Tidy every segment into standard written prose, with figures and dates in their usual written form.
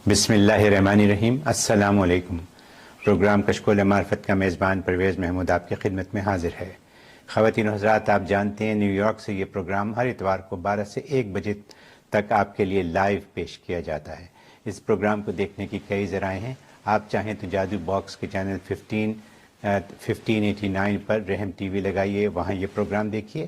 بسم اللہ الرحمن الرحیم۔ السلام علیکم۔ پروگرام کشکول معرفت کا میزبان پرویز محمود آپ کی خدمت میں حاضر ہے۔ خواتین و حضرات، آپ جانتے ہیں نیو یارک سے یہ پروگرام ہر اتوار کو 12 سے 1 بجے تک آپ کے لیے لائیو پیش کیا جاتا ہے۔ اس پروگرام کو دیکھنے کی کئی ذرائع ہیں۔ آپ چاہیں تو جادو باکس کے چینل 1589 پر رحم ٹی وی لگائیے، وہاں یہ پروگرام دیکھیے،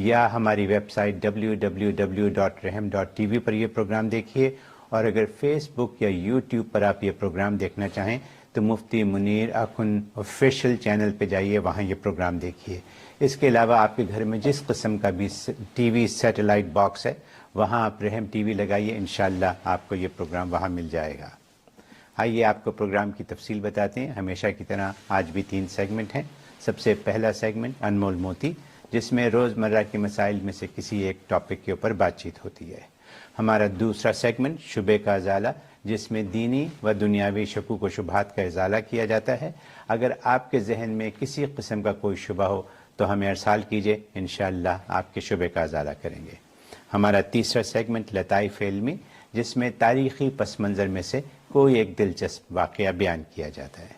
یا ہماری ویب سائٹ www.rahm.tv پر یہ پروگرام دیکھیے، اور اگر فیس بک یا یوٹیوب پر آپ یہ پروگرام دیکھنا چاہیں تو مفتی منیر اخن آفیشیل چینل پہ جائیے، وہاں یہ پروگرام دیکھیے۔ اس کے علاوہ آپ کے گھر میں جس قسم کا بھی ٹی وی سیٹلائٹ باکس ہے وہاں آپ رحم ٹی وی لگائیے، انشاءاللہ آپ کو یہ پروگرام وہاں مل جائے گا۔ آئیے آپ کو پروگرام کی تفصیل بتاتے ہیں۔ ہمیشہ کی طرح آج بھی 3 سیگمنٹ ہیں۔ سب سے پہلا سیگمنٹ انمول موتی، جس میں روزمرہ کے مسائل میں سے کسی ایک ٹاپک کے اوپر بات چیت ہوتی ہے۔ ہمارا دوسرا سیگمنٹ شبے کا ازالہ، جس میں دینی و دنیاوی شکوک و شبہات کا ازالہ کیا جاتا ہے۔ اگر آپ کے ذہن میں کسی قسم کا کوئی شبہ ہو تو ہمیں ارسال کیجئے، انشاءاللہ آپ کے شبے کا ازالہ کریں گے۔ ہمارا تیسرا سیگمنٹ لطائف علمی، جس میں تاریخی پس منظر میں سے کوئی ایک دلچسپ واقعہ بیان کیا جاتا ہے۔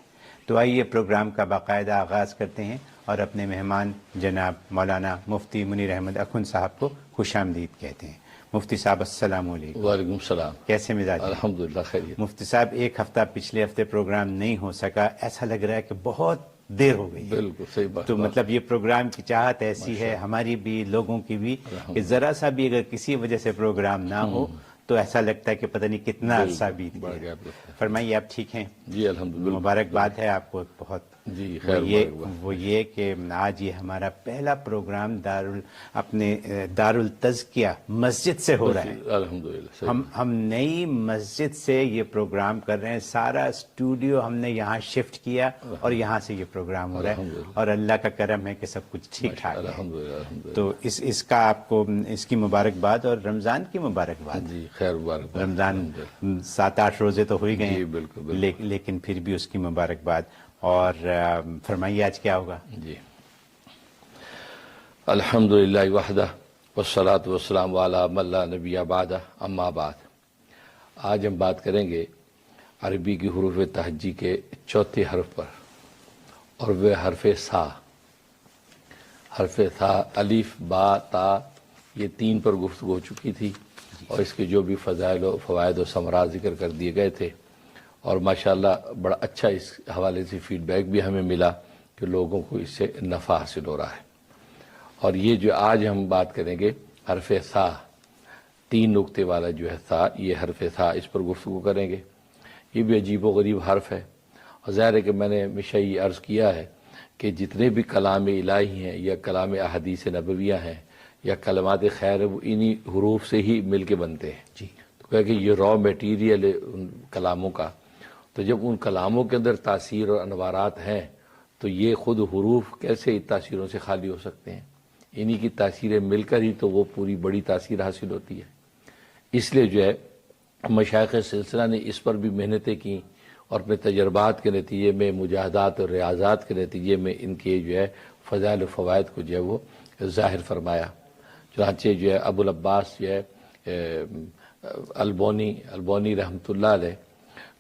تو آئیے پروگرام کا باقاعدہ آغاز کرتے ہیں اور اپنے مہمان جناب مولانا مفتی منیر احمد اخن صاحب کو خوش آمدید کہتے ہیں۔ مفتی صاحب السلام علیکم۔ وعلیکم السلام۔ کیسے مزاج ہیں؟ الحمدللہ خیریت۔ مفتی صاحب، ایک ہفتہ پچھلے ہفتے پروگرام نہیں ہو سکا، ایسا لگ رہا ہے کہ بہت دیر ہو گئی ہے۔ بالکل صحیح بات۔ تو مطلب یہ پروگرام کی چاہت ایسی ہے، ہماری بھی لوگوں کی بھی، کہ ذرا سا بھی اگر کسی وجہ سے پروگرام نہ ہو تو ایسا لگتا ہے کہ پتہ نہیں کتنا عرصہ بیت گیا۔ فرمائیے، آپ ٹھیک ہیں؟ جی الحمدللہ۔ مبارکباد ہے آپ کو بہت۔ جی خیر وہ یہ کہ آج یہ ہمارا پہلا پروگرام اپنے دارالتزکیہ مسجد سے ہو رہا ہے۔ الحمدللہ۔ ہم نئی مسجد سے یہ پروگرام کر رہے ہیں، سارا اسٹوڈیو ہم نے یہاں شفٹ کیا اور یہاں سے یہ پروگرام ہو رہا ہے، اور اللہ کا کرم ہے کہ سب کچھ ٹھیک ٹھاک ہے۔ تو اس کا آپ کو اس کی مبارکباد، اور رمضان کی مبارکباد۔ جی خیر مبارکباد۔ رمضان 7-8 روزے تو ہو ہی گئے، بالکل، لیکن پھر بھی اس کی مبارکباد۔ اور فرمائیے آج کیا ہوگا؟ جی الحمدللہ وحدہ والصلاة والسلام علی من لا نبی بعدہ، اما بعد۔ آج ہم بات کریں گے عربی کی حروف تہجی کے چوتھے حرف پر، اور وہ حرف سا۔ حرف سا، الف با تا، یہ 3 پر گفتگو ہو چکی تھی، اور اس کے جو بھی فضائل و فوائد و ثمرات ذکر کر دیے گئے تھے، اور ماشاءاللہ بڑا اچھا اس حوالے سے فیڈ بیک بھی ہمیں ملا کہ لوگوں کو اس سے نفع حاصل ہو رہا ہے۔ اور یہ جو آج ہم بات کریں گے حرف سا، 3 نقطے والا جو ہے سا، یہ حرف سا، اس پر گفتگو کریں گے۔ یہ بھی عجیب و غریب حرف ہے، اور ظاہر ہے کہ میں نے ہمیشہ یہ عرض کیا ہے کہ جتنے بھی کلام الہی ہیں یا کلام احادیث نبویہ ہیں یا کلمات خیر، وہ انہی حروف سے ہی مل کے بنتے ہیں۔ جی، تو کہ یہ را میٹیریل ہے ان کلاموں کا، تو جب ان کلاموں کے اندر تاثیر اور انوارات ہیں تو یہ خود حروف کیسے تاثیروں سے خالی ہو سکتے ہیں؟ انہی کی تاثیریں مل کر ہی تو وہ پوری بڑی تاثیر حاصل ہوتی ہے۔ اس لیے جو ہے مشائخ سلسلہ نے اس پر بھی محنتیں کی، اور اپنے تجربات کے نتیجے میں، مجاہدات اور ریاضات کے نتیجے میں ان کے جو ہے فضائل و فوائد کو جو ہے وہ ظاہر فرمایا۔ چنانچہ جو ہے ابو العباس جو ہے البونی رحمۃ اللہ علیہ،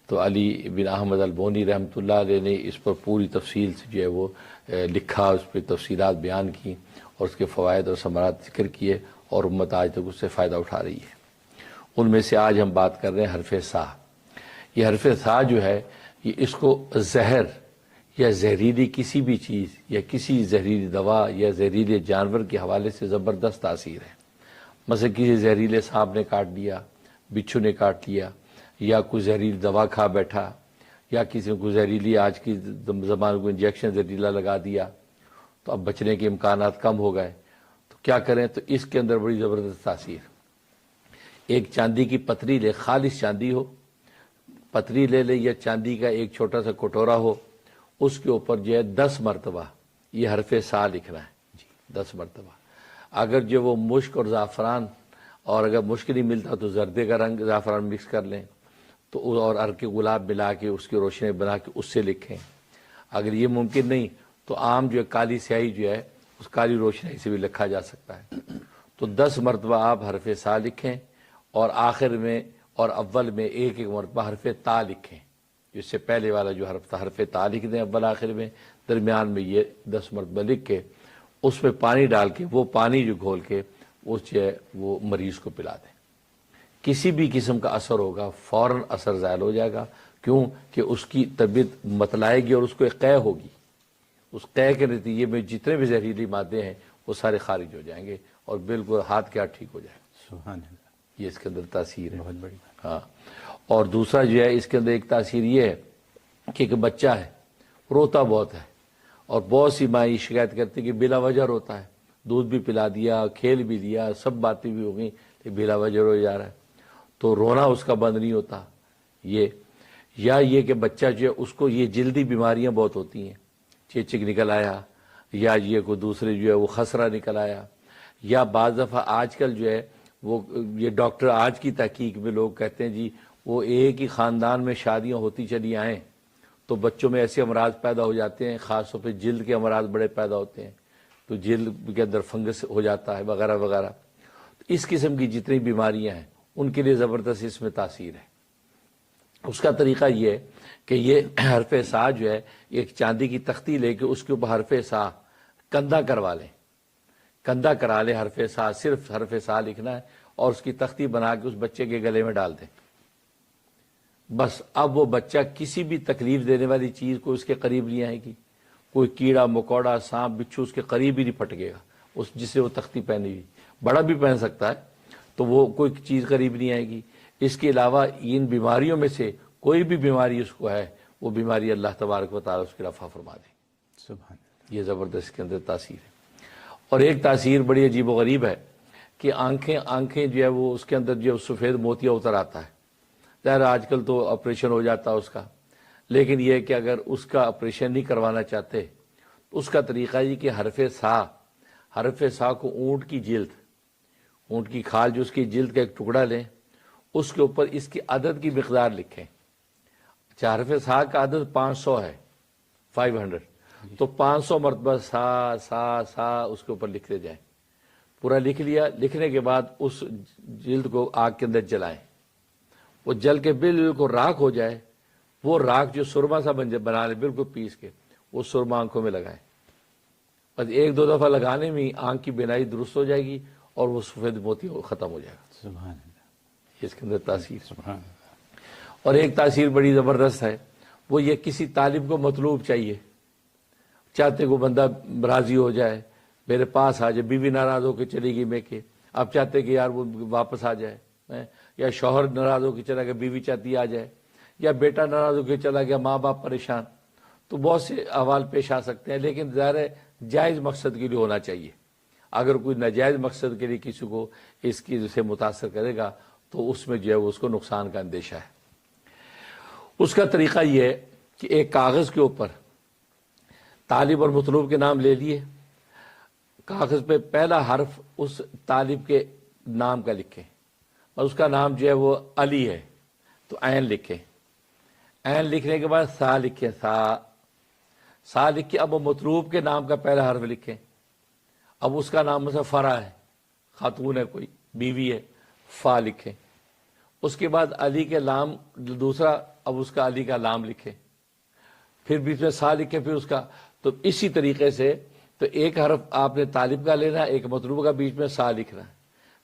تو علی بن احمد البونی رحمۃ اللہ علیہ نے اس پر پوری تفصیل سے جو ہے وہ لکھا، اس پہ تفصیلات بیان کی، اور اس کے فوائد اور ثمرات ذکر کیے، اور امت آج تک اس سے فائدہ اٹھا رہی ہے۔ ان میں سے آج ہم بات کر رہے ہیں حرف سا۔ یہ حرف سا جو ہے، یہ اس کو زہر یا زہریلی کسی بھی چیز یا کسی زہریلی دوا یا زہریلے جانور کے حوالے سے زبردست تاثیر ہے۔ مثلا کسی زہریلے سانپ نے کاٹ لیا، بچھو نے کاٹ لیا، یا کوئی زہریلی دوا کھا بیٹھا، یا کسی کو زہریلی، آج کی زبان کو انجیکشن زہریلا لگا دیا، تو اب بچنے کے امکانات کم ہو گئے، تو کیا کریں؟ تو اس کے اندر بڑی زبردست تاثیر۔ ایک چاندی کی پتری لے، خالص چاندی ہو، پتری لے لے، یا چاندی کا ایک چھوٹا سا کٹورا ہو، اس کے اوپر جو ہے 10 مرتبہ یہ حرف سا لکھنا ہے۔ 10 مرتبہ۔ اگر جو وہ مشک اور زعفران، اور اگر مشک نہیں ملتا تو زردے کا رنگ زعفران مکس کر لیں، تو اور عرق گلاب ملا کے اس کی روشنی بنا کے اس سے لکھیں۔ اگر یہ ممکن نہیں تو عام جو ہے کالی سیاہی جو ہے، اس کالی روشنی سے بھی لکھا جا سکتا ہے۔ تو 10 مرتبہ آپ حرف سا لکھیں، اور آخر میں اور اول میں ایک ایک مرتبہ حرف تا لکھیں، جس سے پہلے والا جو حرف تھا حرف تا لکھ دیں اول آخر میں، درمیان میں یہ 10 مرتبہ لکھ کے اس میں پانی ڈال کے وہ پانی جو گھول کے اس جو ہے وہ مریض کو پلا دیں۔ کسی بھی قسم کا اثر ہوگا فوراً اثر زائل ہو جائے گا، کیوں کہ اس کی طبیعت متلائے گی اور اس کو ایک قے ہوگی، اس قے کے نتیجے میں جتنے بھی زہریلی مادے ہیں وہ سارے خارج ہو جائیں گے اور بالکل ہاتھ کے ہاتھ ٹھیک ہو جائے گا۔ سبحان اللہ، یہ اس کے اندر تاثیر ہے، بہت بڑی بات۔ ہاں۔ اور دوسرا جو ہے اس کے اندر ایک تاثیر یہ ہے کہ ایک بچہ ہے روتا بہت ہے، اور بہت سی ماں یہ شکایت کرتی کہ بلا وجہ روتا ہے، دودھ بھی پلا دیا، کھیل بھی دیا، سب باتیں بھی ہو گئیں، لیکن بلا وجہ رو جا رہا ہے، تو رونا اس کا بند نہیں ہوتا۔ یہ کہ بچہ جو ہے اس کو یہ جلدی بیماریاں بہت ہوتی ہیں، چیچک نکل آیا، یا یہ کوئی دوسرے جو ہے وہ خسرہ نکل آیا، یا بعض دفعہ آج کل جو ہے وہ یہ ڈاکٹر آج کی تحقیق میں لوگ کہتے ہیں جی وہ ایک ہی خاندان میں شادیاں ہوتی چلی آئیں تو بچوں میں ایسے امراض پیدا ہو جاتے ہیں، خاص طور پہ جلد کے امراض بڑے پیدا ہوتے ہیں، تو جلد کے اندر فنگس ہو جاتا ہے وغیرہ وغیرہ۔ اس قسم کی جتنی بیماریاں ہیں ان کے لیے زبردست اس میں تاثیر ہے۔ اس کا طریقہ یہ ہے کہ یہ حرف سا جو ہے ایک چاندی کی تختی لے کے اس کے اوپر حرف سا کندھا کروا لیں، کندھا کرا لیں حرف سا، صرف حرف سا لکھنا ہے اور اس کی تختی بنا کے اس بچے کے گلے میں ڈال دیں۔ بس اب وہ بچہ کسی بھی تکلیف دینے والی چیز کو اس کے قریب نہیں آئے گی، کوئی کیڑا مکوڑا سانپ بچھو اس کے قریب ہی نہیں پھٹکے گا، اس جسے وہ تختی پہنی ہوئی، بڑا بھی پہن سکتا ہے تو وہ کوئی چیز قریب نہیں آئے گی۔ اس کے علاوہ ان بیماریوں میں سے کوئی بھی بیماری اس کو ہے وہ بیماری اللہ تبارک و تعالیٰ اس کی رفع فرما دے۔ سبحان اللہ، یہ زبردست کے اندر تاثیر ہے۔ اور ایک تاثیر بڑی عجیب و غریب ہے کہ آنکھیں جو ہے وہ اس کے اندر جو سفید موتیا اتر آتا ہے، ظاہر آج کل تو آپریشن ہو جاتا ہے اس کا، لیکن یہ کہ اگر اس کا آپریشن نہیں کروانا چاہتے تو اس کا طریقہ یہ کہ حرف سا کو اونٹ کی کھال جو اس کی جلد کا ایک ٹکڑا لیں، اس کے اوپر اس کی عدد کی مقدار لکھیں۔ اچھا، حرف سا کا عدد 500 ہے، 500، تو 500 مرتبہ سا سا سا اس کے اوپر لکھتے جائیں۔ پورا لکھ لیا، لکھنے کے بعد اس جلد کو آگ کے اندر جلائیں، وہ جل کے بالکل راکھ ہو جائے، وہ راکھ جو سرما سا بنا لے بالکل پیس کے، وہ سرما آنکھوں میں لگائیں۔ بس ایک دو دفعہ لگانے میں آنکھ کی بینائی درست ہو جائے گی اور وہ سفید موتی ختم ہو جائے گا۔ سبحان اللہ، اس کے اندر تاثیر۔ سبحان اللہ۔ اور ایک تاثیر بڑی زبردست ہے، وہ یہ کسی طالب کو مطلوب چاہتے کو بندہ راضی ہو جائے، میرے پاس آ جائے، بیوی ناراض ہو کے چلی گئی میں کہ اب چاہتے کہ یار وہ واپس آ جائے، یا شوہر ناراض ہو کے چلا گیا، بیوی چاہتی آ جائے، یا بیٹا ناراض ہو کے چلا گیا، ماں باپ پریشان، تو بہت سے احوال پیش آ سکتے ہیں، لیکن ظاہر ہے جائز مقصد کے لیے ہونا چاہیے۔ اگر کوئی ناجائز مقصد کے لیے کسی کو اس کی سے متاثر کرے گا تو اس میں جو ہے اس کو نقصان کا اندیشہ ہے۔ اس کا طریقہ یہ ہے کہ ایک کاغذ کے اوپر طالب اور مطلوب کے نام لے لیے، کاغذ پہ پہلا حرف اس طالب کے نام کا لکھیں، اور اس کا نام جو ہے وہ علی ہے تو عین لکھیں، عین لکھنے کے بعد سا لکھیں، سا لکھ کے اب وہ مطلوب کے نام کا پہلا حرف لکھیں، اب اس کا نام مثلا فرا ہے، خاتون ہے کوئی، بیوی ہے، فا لکھیں، اس کے بعد علی کے لام دوسرا، اب اس کا علی کا لام لکھیں، پھر بیچ میں سا لکھیں، پھر اس کا، تو اسی طریقے سے تو ایک حرف آپ نے طالب کا لینا ہے، ایک مطلوب کا بیچ میں سا لکھنا ہے،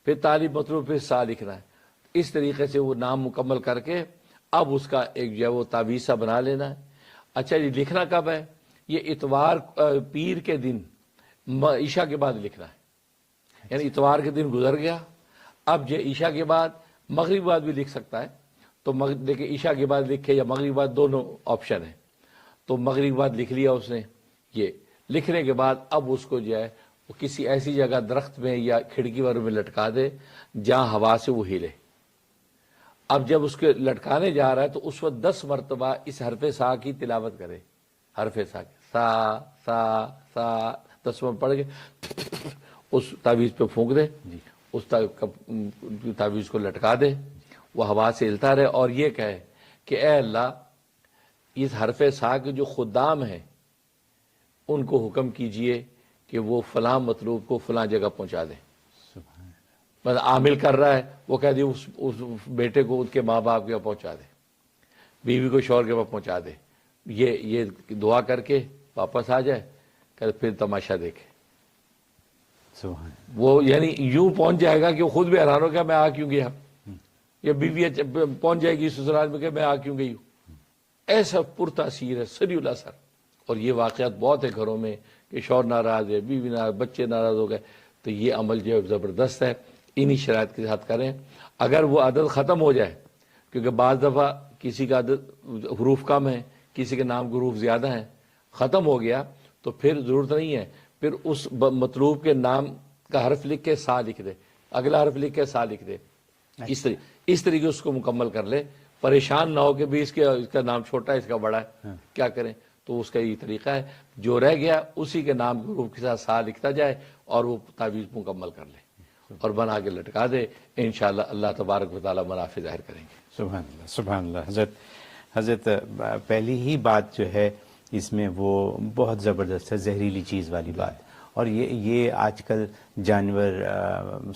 پھر طالب مطلوب پھر سا لکھنا ہے، اس طریقے سے وہ نام مکمل کر کے اب اس کا ایک جو ہے وہ تعویذ سا بنا لینا ہے۔ اچھا یہ لکھنا کب ہے؟ یہ اتوار پیر کے دن عشاء کے بعد لکھنا ہے، یعنی اتوار کے دن گزر گیا، اب جو عشاء کے بعد مغرب کے بعد بھی لکھ سکتا ہے، تو دیکھیں عشاء کے بعد لکھے یا مغرب کے بعد دونوں آپشن ہیں، تو مغرب کے بعد لکھ لیا اس نے، یہ لکھنے کے بعد اب اس کو جو ہے وہ کسی ایسی جگہ درخت میں یا کھڑکی وغیرہ میں لٹکا دے جہاں ہوا سے وہ ہلے۔ اب جب اس کے لٹکانے جا رہا ہے تو اس وقت 10 مرتبہ اس حرف سا کی تلاوت کرے، حرف سا کی سا سا سا 10 مرتبہ پڑھ کے اس تعویذ پہ پھونک دے، اس تعویذ کو لٹکا دے، وہ ہوا سے ہلتا رہے اور یہ کہے کہ اے اللہ اس حرف سا کے جو خدام ہیں ان کو حکم کیجئے کہ وہ فلاں مطلوب کو فلاں جگہ پہنچا دیں۔ مطلب عامل کر رہا ہے وہ کہہ دی اس بیٹے کو ان کے ماں باپ کے پاس پہنچا دے، بیوی کو شوہر کے پاس پہنچا دے، یہ دعا کر کے واپس آ جائے، کہ پھر تماشا دیکھے. وہ یعنی یوں پہنچ جائے گا کہ وہ خود بھی حیران ہو گیا میں آ کیوں گیا، یا بیوی پہنچ جائے گی سسرال میں کہ میں آ کیوں گئی ہوں. ایسا پرتاثیر ہے، سری الاثر. اور یہ واقعات بہت ہے گھروں میں کہ شوہر ناراض ہے، بیوی ناراض، بچے ناراض ہو گئے. تو یہ عمل جو ہے زبردست ہے، انہی شرائط کے ساتھ کریں. اگر وہ عدد ختم ہو جائے، کیونکہ بعض دفعہ کسی کا عدد حروف کم ہے، کسی کے نام کے حروف زیادہ ہیں، ختم ہو گیا تو پھر ضرورت نہیں ہے، پھر اس مطلوب کے نام کا حرف لکھ کے سا لکھ دے، اگلا حرف لکھ کے سا لکھ دے. اس طریقے اس کو مکمل کر لے. پریشان نہ ہو کہ بھی اس کا نام چھوٹا ہے، اس کا بڑا ہے، کیا کریں. تو اس کا یہ طریقہ ہے، جو رہ گیا اسی کے نام کے حروف کے ساتھ سا لکھتا جائے اور وہ تعویذ مکمل کر لے اور بنا کے لٹکا دے. انشاءاللہ اللہ تبارک و تعالی منافع ظاہر کریں گے. سبحان اللہ، سبحان اللہ. حضرت پہلی ہی بات جو ہے اس میں وہ بہت زبردست ہے، زہریلی چیز والی بات. اور یہ آج کل جانور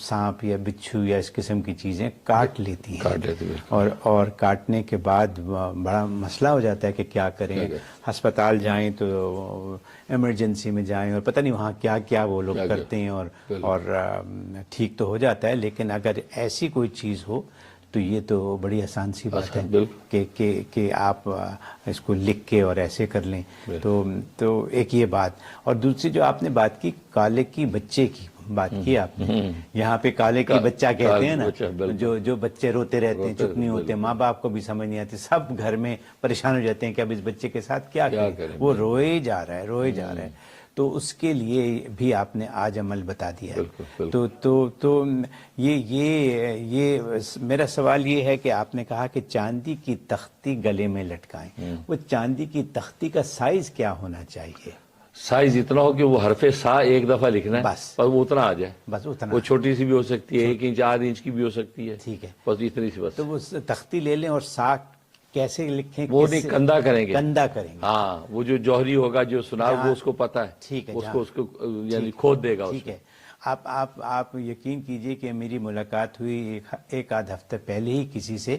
سانپ یا بچھو یا اس قسم کی چیزیں کاٹ لیتی ہیں، اور کاٹنے کے بعد بڑا مسئلہ ہو جاتا ہے کہ کیا کریں. ہسپتال جائیں تو ایمرجنسی میں جائیں اور پتہ نہیں وہاں کیا کیا وہ لوگ کرتے ہیں، اور ٹھیک تو ہو جاتا ہے. لیکن اگر ایسی کوئی چیز ہو تو یہ تو بڑی آسان سی بات ہے کہ آپ اس کو لکھ کے اور ایسے کر لیں. تو ایک یہ بات. اور دوسری جو آپ نے بات کی کالے کی بچے کی بات کی آپ نے، یہاں پہ کالے کی بچہ کہتے ہیں نا، جو بچے روتے رہتے ہیں، چپ نہیں ہوتے، ماں باپ کو بھی سمجھ نہیں آتی، سب گھر میں پریشان ہو جاتے ہیں کہ اب اس بچے کے ساتھ کیا کریں، وہ روئے جا رہا ہے. تو اس کے لیے بھی آپ نے آج عمل بتا دیا ہے. تو یہ میرا سوال یہ ہے کہ آپ نے کہا کہ چاندی کی تختی گلے میں لٹکائیں. وہ چاندی کی تختی کا سائز کیا ہونا چاہیے؟ سائز اتنا ہو کہ وہ حرف سا ایک دفعہ لکھنا ہے بس وہ اتنا آ جائے. بس اتنا. وہ چھوٹی سی بھی ہو سکتی ہے، 1 انچ 8 انچ کی بھی ہو سکتی ہے. ٹھیک ہے، بس اتنی سی. بس تو وہ تختی لے لیں اور سا کیسے لکھیں؟ وہ نہیں، کندھا کریں گے. کندھا کریں گے. ہاں، وہ جو جوہری ہوگا جو سنار وہ اس کو پتہ ہے. ٹھیک ہے، اس کو یعنی کھود دے گا. ٹھیک ہے. آپ یقین کیجئے کہ میری ملاقات ہوئی ایک آدھ ہفتہ پہلے ہی کسی سے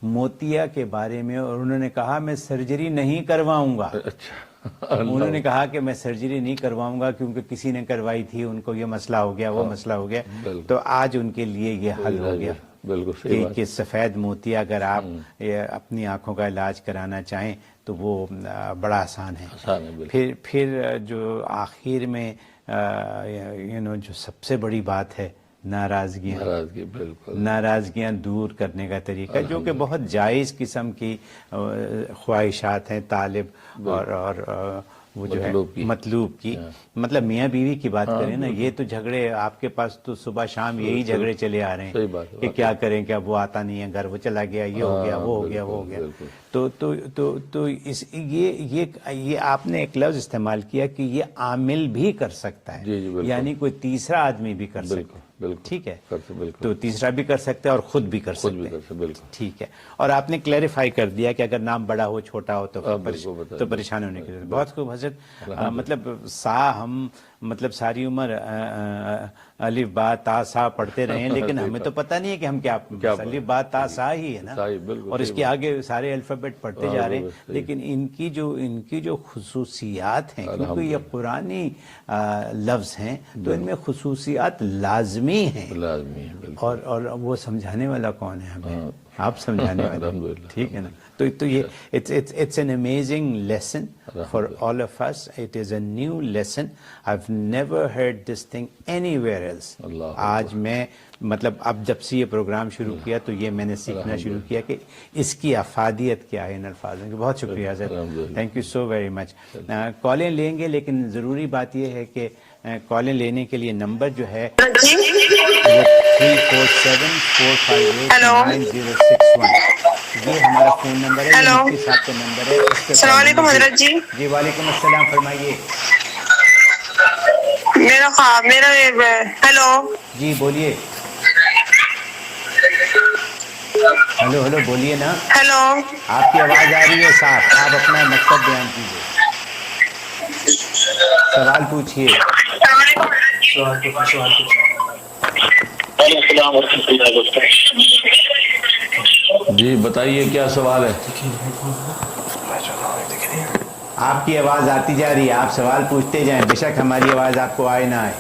موتیا کے بارے میں، اور انہوں نے کہا میں سرجری نہیں کرواؤں گا. اچھا. انہوں نے کہا کہ میں سرجری نہیں کرواؤں گا کیونکہ کسی نے کروائی تھی، ان کو یہ مسئلہ ہو گیا، وہ مسئلہ ہو گیا. تو آج ان کے لیے یہ حل ہو گیا. بالکل کہ سفید موتیا اگر آپ اپنی آنکھوں کا علاج کرانا چاہیں تو وہ بڑا آسان ہے. پھر جو آخر میں جو سب سے بڑی بات ہے ناراضگیاں دور کرنے کا طریقہ، جو کہ بہت جائز قسم کی خواہشات ہیں طالب اور وہ جو ہے مطلوب کی. مطلب میاں بیوی کی بات کریں نا، یہ تو جھگڑے آپ کے پاس تو صبح شام یہی جھگڑے چلے آ رہے ہیں کہ کیا کریں، کیا وہ آتا نہیں ہے گھر، وہ چلا گیا، یہ ہو گیا، وہ ہو گیا، وہ ہو گیا. تو یہ آپ نے ایک لفظ استعمال کیا کہ یہ عامل بھی کر سکتا ہے، یعنی کوئی تیسرا آدمی بھی کر سکتا ہے. ٹھیک ہے، تو تیسرا بھی کر سکتا ہے اور خود بھی کر سکتا ہے. ٹھیک ہے. اور آپ نے کلیریفائی کر دیا کہ اگر نام بڑا ہو چھوٹا ہو تو پریشان ہونے کی ضرورت. بہت خوب حضرت. مطلب سا ہم مطلب ساری عمر الف با تا سا پڑھتے رہے ہیں، لیکن ہمیں تو پتہ نہیں ہے کہ ہم کیا الف با تا سا ہی ہے نا، اور اس کے آگے سارے الفابیٹ پڑھتے جا رہے ہیں. لیکن ان کی جو خصوصیات ہیں، کیونکہ یہ قرآنی لفظ ہیں تو ان میں خصوصیات لازمی ہیں. اور وہ سمجھانے والا کون ہے ہمیں؟ آپ سمجھانے والے. ٹھیک ہے نا. تو یہ it's an amazing lesson for all of us. It is a new lesson. I've never heard this thing anywhere else. آج میں مطلب اب جب سے یہ پروگرام شروع کیا تو یہ میں نے سیکھنا شروع کیا کہ اس کی افادیت کیا ہے ان الفاظوں کی. بہت شکریہ حضرت، thank you so very much. کالیں لیں گے، لیکن ضروری بات یہ ہے کہ کالیں لینے کے لیے نمبر جو ہے 347-458-9061 یہ ہمارا فون نمبر ہے. مفتی صاحب کا نمبر ہے. السلام علیکم حضرت جی. جی وعلیکم السلام، فرمائیے. میرا ہیلو جی بولیے. ہلو بولیے نا. ہیلو، آپ کی آواز آ رہی ہے صاحب، آپ اپنا مقصد بیان کیجیے، سوال پوچھیے. السلام ورحمۃ اللہ وبرکاتہ. جی بتائیے کیا سوال ہے؟ آپ کی آواز آتی جا رہی ہے، آپ سوال پوچھتے جائیں، بے شک ہماری آواز آپ کو آئے نہ آئے.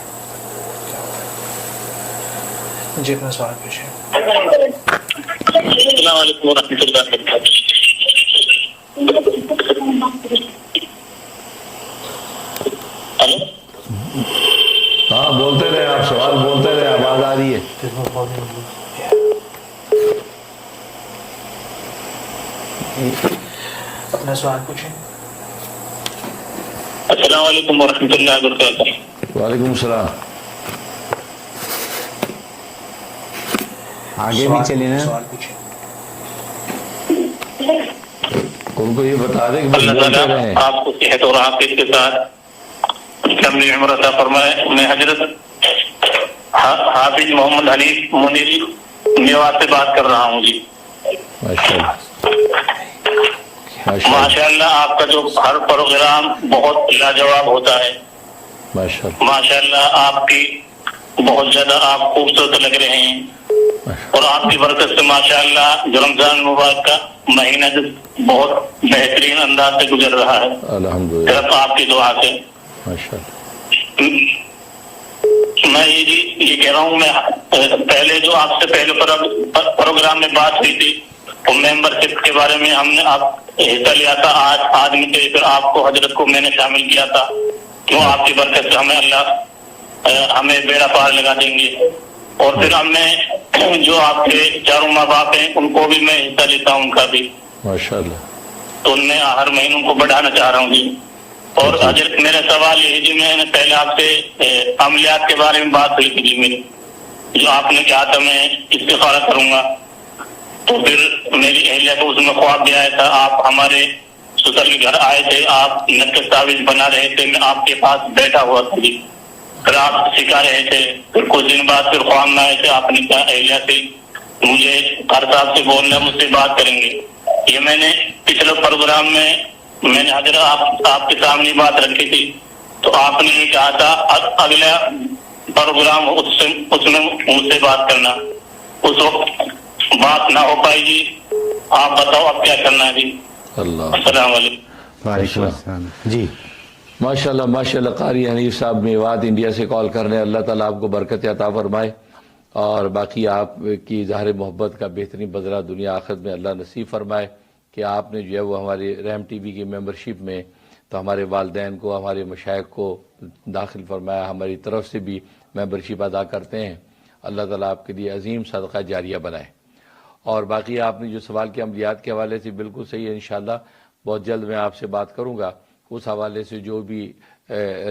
جی اپنا سوال پوچھیں. السلام علیکم ورحمۃ اللہ وبرکاتہ. ہاں بولتے رہے، آپ سوال بولتے رہے، آواز آ رہی ہے. اپنا سوال پوچھیں. السلام علیکم ورحمۃ اللہ وبرکاتہ. وعلیکم السلام. آگے بھی چلے نا. سوال پوچھیں. ان کو یہ بتا دیں کہ بس اللہ بولتے تعالیٰ رہیں. آپ کو صحت اور عافیت کے ساتھ لمبی عمر عطا فرمائے. میں حضرت حافظ محمد حنیف منیری میوات سے بات کر رہا ہوں جی. ماشاء اللہ ماشاء اللہ ماشاء اللہ آپ کا جو ہر پروگرام بہت لاجواب ہوتا ہے. ماشاء اللہ ماشاء اللہ آپ کی بہت زیادہ آپ خوبصورت لگ رہے ہیں، اور آپ کی برکت سے ماشاء اللہ جو رمضان مبارک کا مہینہ جو بہت بہترین انداز سے گزر رہا ہے الحمدللہ. صرف آپ کی دعا سے. ماشاء اللہ میں یہ کہہ رہا ہوں، میں پہلے جو آپ سے پہلے پروگرام میں بات ہوئی تھی تو ممبر شپ کے بارے میں ہم نے آپ حصہ لیا تھا. آج آدمی کے پھر آپ کو حضرت کو میں نے شامل کیا تھا. کیوں آپ کی برکت سے ہمیں اللہ ہمیں بیڑا پار لگا دیں گے. اور پھر ہم میں جو آپ کے چاروں ماں باپ ہیں ان کو بھی میں حصہ لیتا ہوں، ان کا بھی. ماشاء اللہ. تو ان میں ہر مہینوں کو بڑھانا چاہ رہا ہوں جی. اور حضرت میرا سوال یہ جی، میں نے پہلے آپ سے عملیات کے بارے میں بات ہوئی تھی جی میری، جو آپ نے کہا تھا میں استخارہ کروں گا. تو پھر میری اہلیہ کو اس میں خواب بھی آیا تھا. آپ ہمارے سسر کے گھر آئے تھے، آپ نقد تعویذ بنا رہے تھے، میں آپ کے پاس بیٹھا ہوا تھا جی. پھر آپ سکھا رہے تھے. پھر کچھ دن بعد پھر خواب میں آئے تھے، آپ نے کہا اہلیہ سے مجھے ہر صاحب سے بولنا، مجھ سے بات کریں گے. یہ میں نے پچھلے پروگرام میں نے حضرت آپ کے سامنے بات رکھی تھی. تو آپ نے یہ کہا تھا اگلا پروگرام اس میں مجھ سے بات کرنا. اس وقت بات نہ ہو پائی جی. آپ بتاؤ اب کیا کرنا ہے جی. اللہ. السلام علیکم. وعلیکم السلام. جی ماشاء اللہ ماشاء اللہ. قاری حنیف صاحب میوات انڈیا سے کال کر رہے ہیں. اللہ تعالیٰ آپ کو برکت عطا فرمائے، اور باقی آپ کی اظہار محبت کا بہترین بدلہ دنیا آخرت میں اللہ نصیب فرمائے کہ آپ نے جو ہے وہ ہماری رحم ٹی وی کی ممبرشپ میں تو ہمارے والدین کو، ہمارے مشائخ کو داخل فرمایا. ہماری طرف سے بھی ممبرشپ ادا کرتے ہیں. اللہ تعالیٰ آپ کے لیے عظیم صدقہ جاریہ بنائے. اور باقی آپ نے جو سوال کیا عملیات کے حوالے سے بالکل صحیح ہے. انشاءاللہ بہت جلد میں آپ سے بات کروں گا. اس حوالے سے جو بھی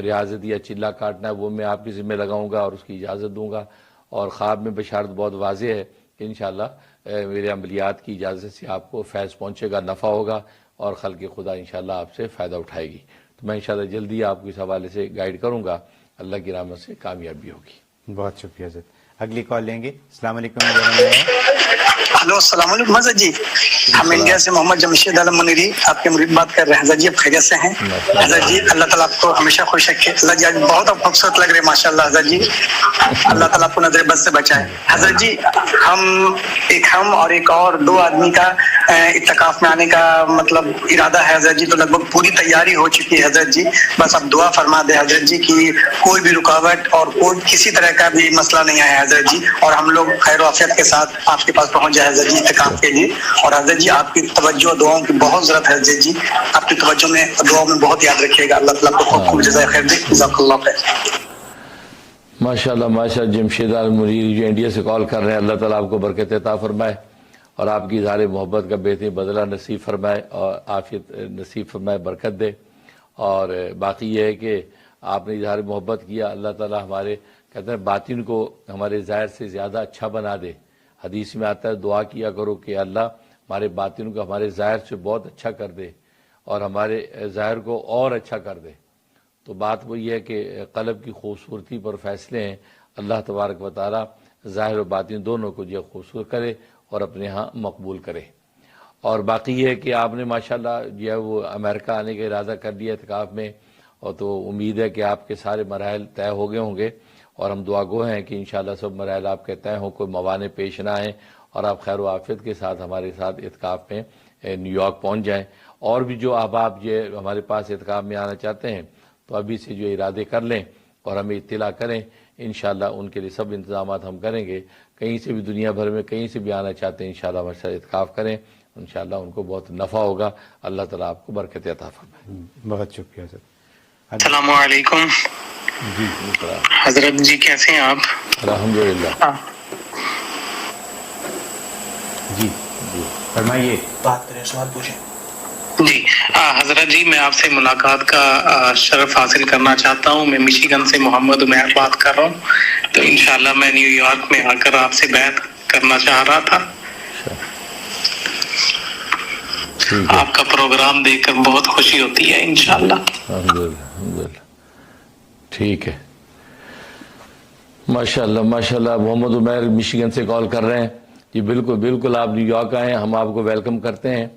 ریاضت یا چلہ کاٹنا ہے وہ میں آپ کے ذمہ لگاؤں گا اور اس کی اجازت دوں گا. اور خواب میں بشارت بہت واضح ہے کہ انشاءاللہ میرے عملیات کی اجازت سے آپ کو فیض پہنچے گا، نفع ہوگا، اور خلق خدا انشاءاللہ آپ سے فائدہ اٹھائے گی. تو میں انشاءاللہ جلدی آپ کو اس حوالے سے گائیڈ کروں گا. اللہ کی رحمت سے کامیابی ہوگی. بہت شکریہ حضرت. اگلی کال لیں گے. السلام علیکم. ہلو السلام علیکم حضرت جی. ہم انڈیا سے محمد جمشید عالم منیری آپ کے مرید بات کر رہے ہیں. حضرت جی آپ خیریت سے ہیں؟ حضرت جی اللہ تعالیٰ آپ کو ہمیشہ خوش رکھے. حضرت جی آج بہت آپ خوبصورت لگ رہے ہیں ماشاء اللہ. حضرت جی اللہ تعالیٰ آپ کو نظر بد سے بچائے. حضرت جی ہم اور ایک اور دو آدمی کا اتقاف میں آنے کا مطلب ارادہ ہے حضرت جی. تو لگ بھگ پوری تیاری ہو چکی ہے حضرت جی. بس آپ دعا فرما دیں حضرت جی کہ کوئی بھی رکاوٹ اور کوئی کسی طرح کا بھی مسئلہ نہیں آیا حضرت جی، اور ہم لوگ خیر و عافیت کے ساتھ آپ کے پاس پہنچ جائے حضرت جی اتقاف کے لیے. اور حضرت جی آپ کی توجہ دعاؤں کی بہت ضرورت ہے حضرت جی. آپ کی توجہ میں دعاؤں میں بہت یاد رکھیے گا. اللہ تعالیٰ کو خوب خوب جزائے خیر دے. جزاک اللہ خیر. ماشاء اللہ ماشاء اللہ. جمشید عالم منیری جو انڈیا سے کال کر رہے ہیں، اللہ تعالیٰ آپ کو برکت عطا فرمائے اور آپ کی اظہار محبت کا بہترین بدلہ نصیب فرمائے اور عافیت نصیب فرمائے، برکت دے. اور باقی یہ ہے کہ آپ نے اظہار محبت کیا، اللہ تعالیٰ ہمارے کہتے ہیں باطن کو ہمارے ظاہر سے زیادہ اچھا بنا دے. حدیث میں آتا ہے دعا کیا کرو کہ اللہ ہمارے باطن کو ہمارے ظاہر سے بہت اچھا کر دے اور ہمارے ظاہر کو اور اچھا کر دے. تو بات وہ یہ ہے کہ قلب کی خوبصورتی پر فیصلے ہیں. اللہ تبارک و تعالیٰ ظاہر و باطن دونوں کو جو خوبصورت کرے اور اپنے ہاں مقبول کرے. اور باقی یہ ہے کہ آپ نے ماشاءاللہ جو ہے وہ امریکہ آنے کا ارادہ کر لیا اعتکاف میں، اور تو امید ہے کہ آپ کے سارے مراحل طے ہو گئے ہوں گے اور ہم دعا گو ہیں کہ انشاءاللہ سب مراحل آپ کے طے ہوں، کوئی موانع پیش نہ آئیں اور آپ خیر و عافیت کے ساتھ ہمارے ساتھ اعتکاف میں نیو یارک پہنچ جائیں۔ اور بھی جو احباب جو ہمارے پاس اعتکاف میں آنا چاہتے ہیں تو ابھی سے جو ارادے کر لیں اور ہمیں اطلاع کریں، انشاءاللہ ان کے لیے سب انتظامات ہم کریں گے۔ کہیں سے بھی دنیا بھر میں کہیں سے بھی آنا چاہتے ہیں انشاءاللہ ہمارے ساتھ اعتکاف کریں، انشاءاللہ ان کو بہت نفع ہوگا۔ اللہ تعالیٰ آپ کو برکت عطا فرمائے۔ بہت شکریہ سر۔ السلام علیکم جی حضرت جی، کیسے ہیں آپ؟ الحمدللہ۔ جی فرمائیے۔ بات کریں، سوال پوچھیں۔ جی حضرت جی، میں آپ سے ملاقات کا شرف حاصل کرنا چاہتا ہوں۔ میں مشیگن سے محمد عمیر بات کر رہا ہوں، تو انشاءاللہ میں نیو یارک میں آ کر آپ سے بیعت کرنا چاہ رہا تھا۔ آپ کا پروگرام دیکھ کر بہت خوشی ہوتی ہے انشاءاللہ۔ الحمدللہ۔ ٹھیک ہے، ماشاءاللہ ماشاءاللہ۔ محمد عمیر مشیگن سے کال کر رہے ہیں۔ جی بالکل بالکل، آپ نیو یارک آئیں، ہم آپ کو ویلکم کرتے ہیں،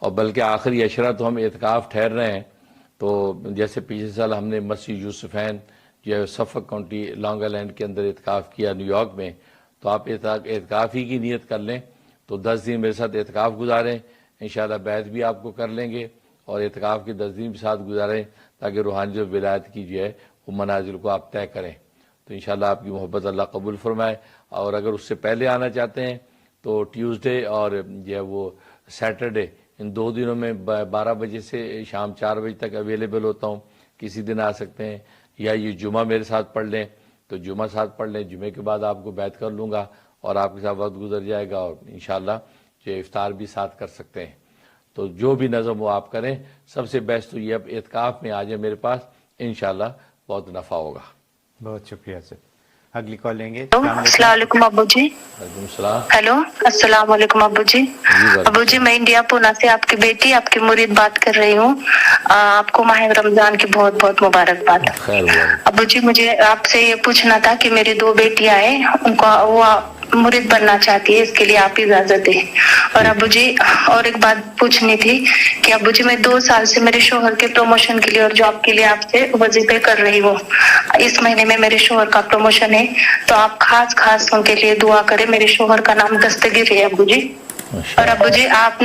اور بلکہ آخری عشرہ تو ہم اعتکاف ٹھہر رہے ہیں۔ تو جیسے پچھلے سال ہم نے مسجد یوسفین جو سفک کاؤنٹی لانگ آئلینڈ کے اندر اعتکاف کیا نیو یارک میں، تو آپ اعتکاف ہی کی نیت کر لیں، تو 10 دن میرے ساتھ اعتکاف گزاریں، انشاءاللہ بیعت بھی آپ کو کر لیں گے، اور اعتکاف کے 10 دن بھی ساتھ گزاریں، تاکہ روحانی ولایت کی جو ہے وہ منازل کو آپ طے کریں۔ تو انشاءاللہ آپ کی محبت اللہ قبول فرمائے۔ اور اگر اس سے پہلے آنا چاہتے ہیں تو ٹیوزڈے اور جو ہے وہ سیٹرڈے، ان 2 دنوں میں 12 بجے سے شام 4 بجے تک اویلیبل ہوتا ہوں، کسی دن آ سکتے ہیں، یا یہ جمعہ میرے ساتھ پڑھ لیں تو جمعہ ساتھ پڑھ لیں، جمعے کے بعد آپ کو بیعت کر لوں گا اور آپ کے ساتھ وقت گزر جائے گا، اور انشاءاللہ جو افطار بھی ساتھ کر سکتے ہیں۔ تو جو بھی نظم وہ آپ کریں، سب سے بیسٹ تو یہ اب اعتکاف میں آ جائیں میرے پاس، انشاءاللہ بہت نفع ہوگا۔ بہت شکریہ سر۔ اگلی کال لیں گے۔ السلام علیکم ابو جی۔ وعلیکم السلام۔ ہیلو، السلام علیکم ابو جی۔ ابو جی، میں انڈیا پونا سے آپ کی بیٹی، آپ کی مرید بات کر رہی ہوں۔ آپ کو ماہ رمضان کی بہت بہت مبارکباد۔ خیر ہوا۔ ابو جی، مجھے آپ سے یہ پوچھنا تھا کہ میری 2 بیٹیاں ہیں، ان کو وہ مرید بننا چاہتی ہے، اس کے لیے آپ اجازت دیں۔ اور ابو جی، اور ایک بات پوچھنی تھی کہ ابو جی، میں 2 سال سے میرے شوہر کے پروموشن کے لیے اور جاب کے لیے آپ سے وظیفے کر رہی ہوں۔ اس مہینے میں میرے شوہر کا پروموشن ہے، تو آپ خاص ان کے لیے دعا کریں۔ میرے شوہر کا نام دستگیر ہے ابو جی۔ اور ابو جی، آپ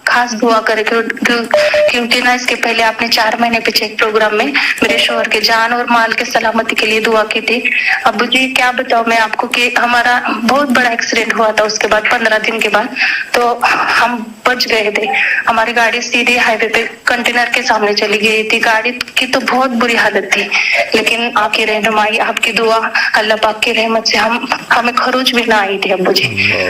خاص دعا کریں، کیونکہ نا اس کے پہلے آپ نے 4 مہینے پیچھے ایک پروگرام میں میرے شوہر کے جان اور مال کے سلامتی کے لیے دعا کی تھی۔ ابو جی، کیا بتاؤ میں آپ کو کہ ہمارا بہت بڑا ایکسیڈنٹ ہوا تھا، اس کے بعد 15 دن کے بعد تو ہم بچ گئے تھے۔ ہماری گاڑی سیدھی ہائی وے پہ کنٹینر کے سامنے چلی گئی تھی، گاڑی کی تو بہت بری حالت تھی، لیکن آپ کی رہنمائی، آپ کی دعا، اللہ پاک کی رحمت سے ہمیں خروج بھی نہ آئی تھی ابو جی۔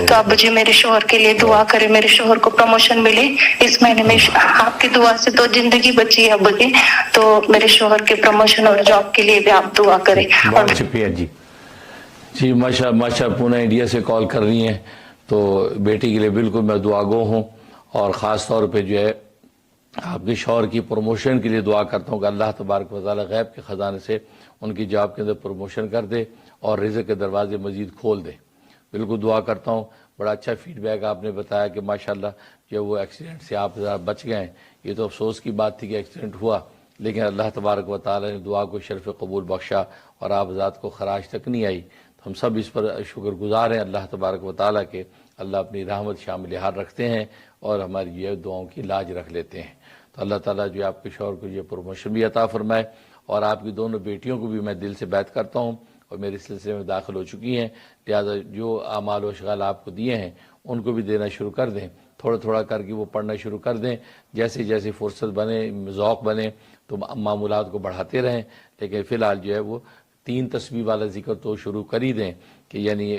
تو ابو جی، میرے شوہر کے لیے دعا کرے، میرے شوہر کو پروموشن ملے اس مہینے میں۔ آپ کی دعا سے تو زندگی بچی ہے ابو جی، تو میرے شوہر کے پروموشن اور جاب کے لیے بھی آپ دعا کریں۔ بہت شکریہ جی۔ جی ماشا پونا انڈیا سے کال کر رہی ہیں، تو بیٹی کے لیے بالکل میں دعا گو ہوں، اور خاص طور پہ جو ہے آپ کے شوہر کی پروموشن کے لیے دعا کرتا ہوں کہ اللہ تبارک و تعالی غیب کے خزانے سے ان کی جاب کے اندر پروموشن کر دے اور رزق کے دروازے مزید کھول دے۔ بالکل دعا کرتا ہوں۔ بڑا اچھا فیڈ بیک آپ نے بتایا کہ ماشاءاللہ جو وہ ایکسیڈنٹ سے آپ بچ گئے ہیں، یہ تو افسوس کی بات تھی کہ ایکسیڈنٹ ہوا، لیکن اللہ تبارک و تعالی نے دعا کو شرف قبول بخشا اور آپ ذات کو خراج تک نہیں آئی۔ ہم سب اس پر شکر گزار ہیں اللہ تبارک و تعالیٰ کے، اللہ اپنی رحمت شامل حال رکھتے ہیں اور ہماری یہ دعاؤں کی لاج رکھ لیتے ہیں۔ تو اللہ تعالیٰ جو آپ کے شوہر کو یہ پروموشن بھی عطا فرمائے، اور آپ کی دونوں بیٹیوں کو بھی میں دل سے بیعت کرتا ہوں اور میرے سلسلے میں داخل ہو چکی ہیں، لہٰذا جو اعمال و اشغال آپ کو دیے ہیں ان کو بھی دینا شروع کر دیں، تھوڑا تھوڑا کر کے وہ پڑھنا شروع کر دیں، جیسے جیسے فرصت بنے، ذوق بنے تو معمولات کو بڑھاتے رہیں، لیکن فی الحال جو ہے وہ 3 تسبیح والا ذکر تو شروع کر ہی دیں، کہ یعنی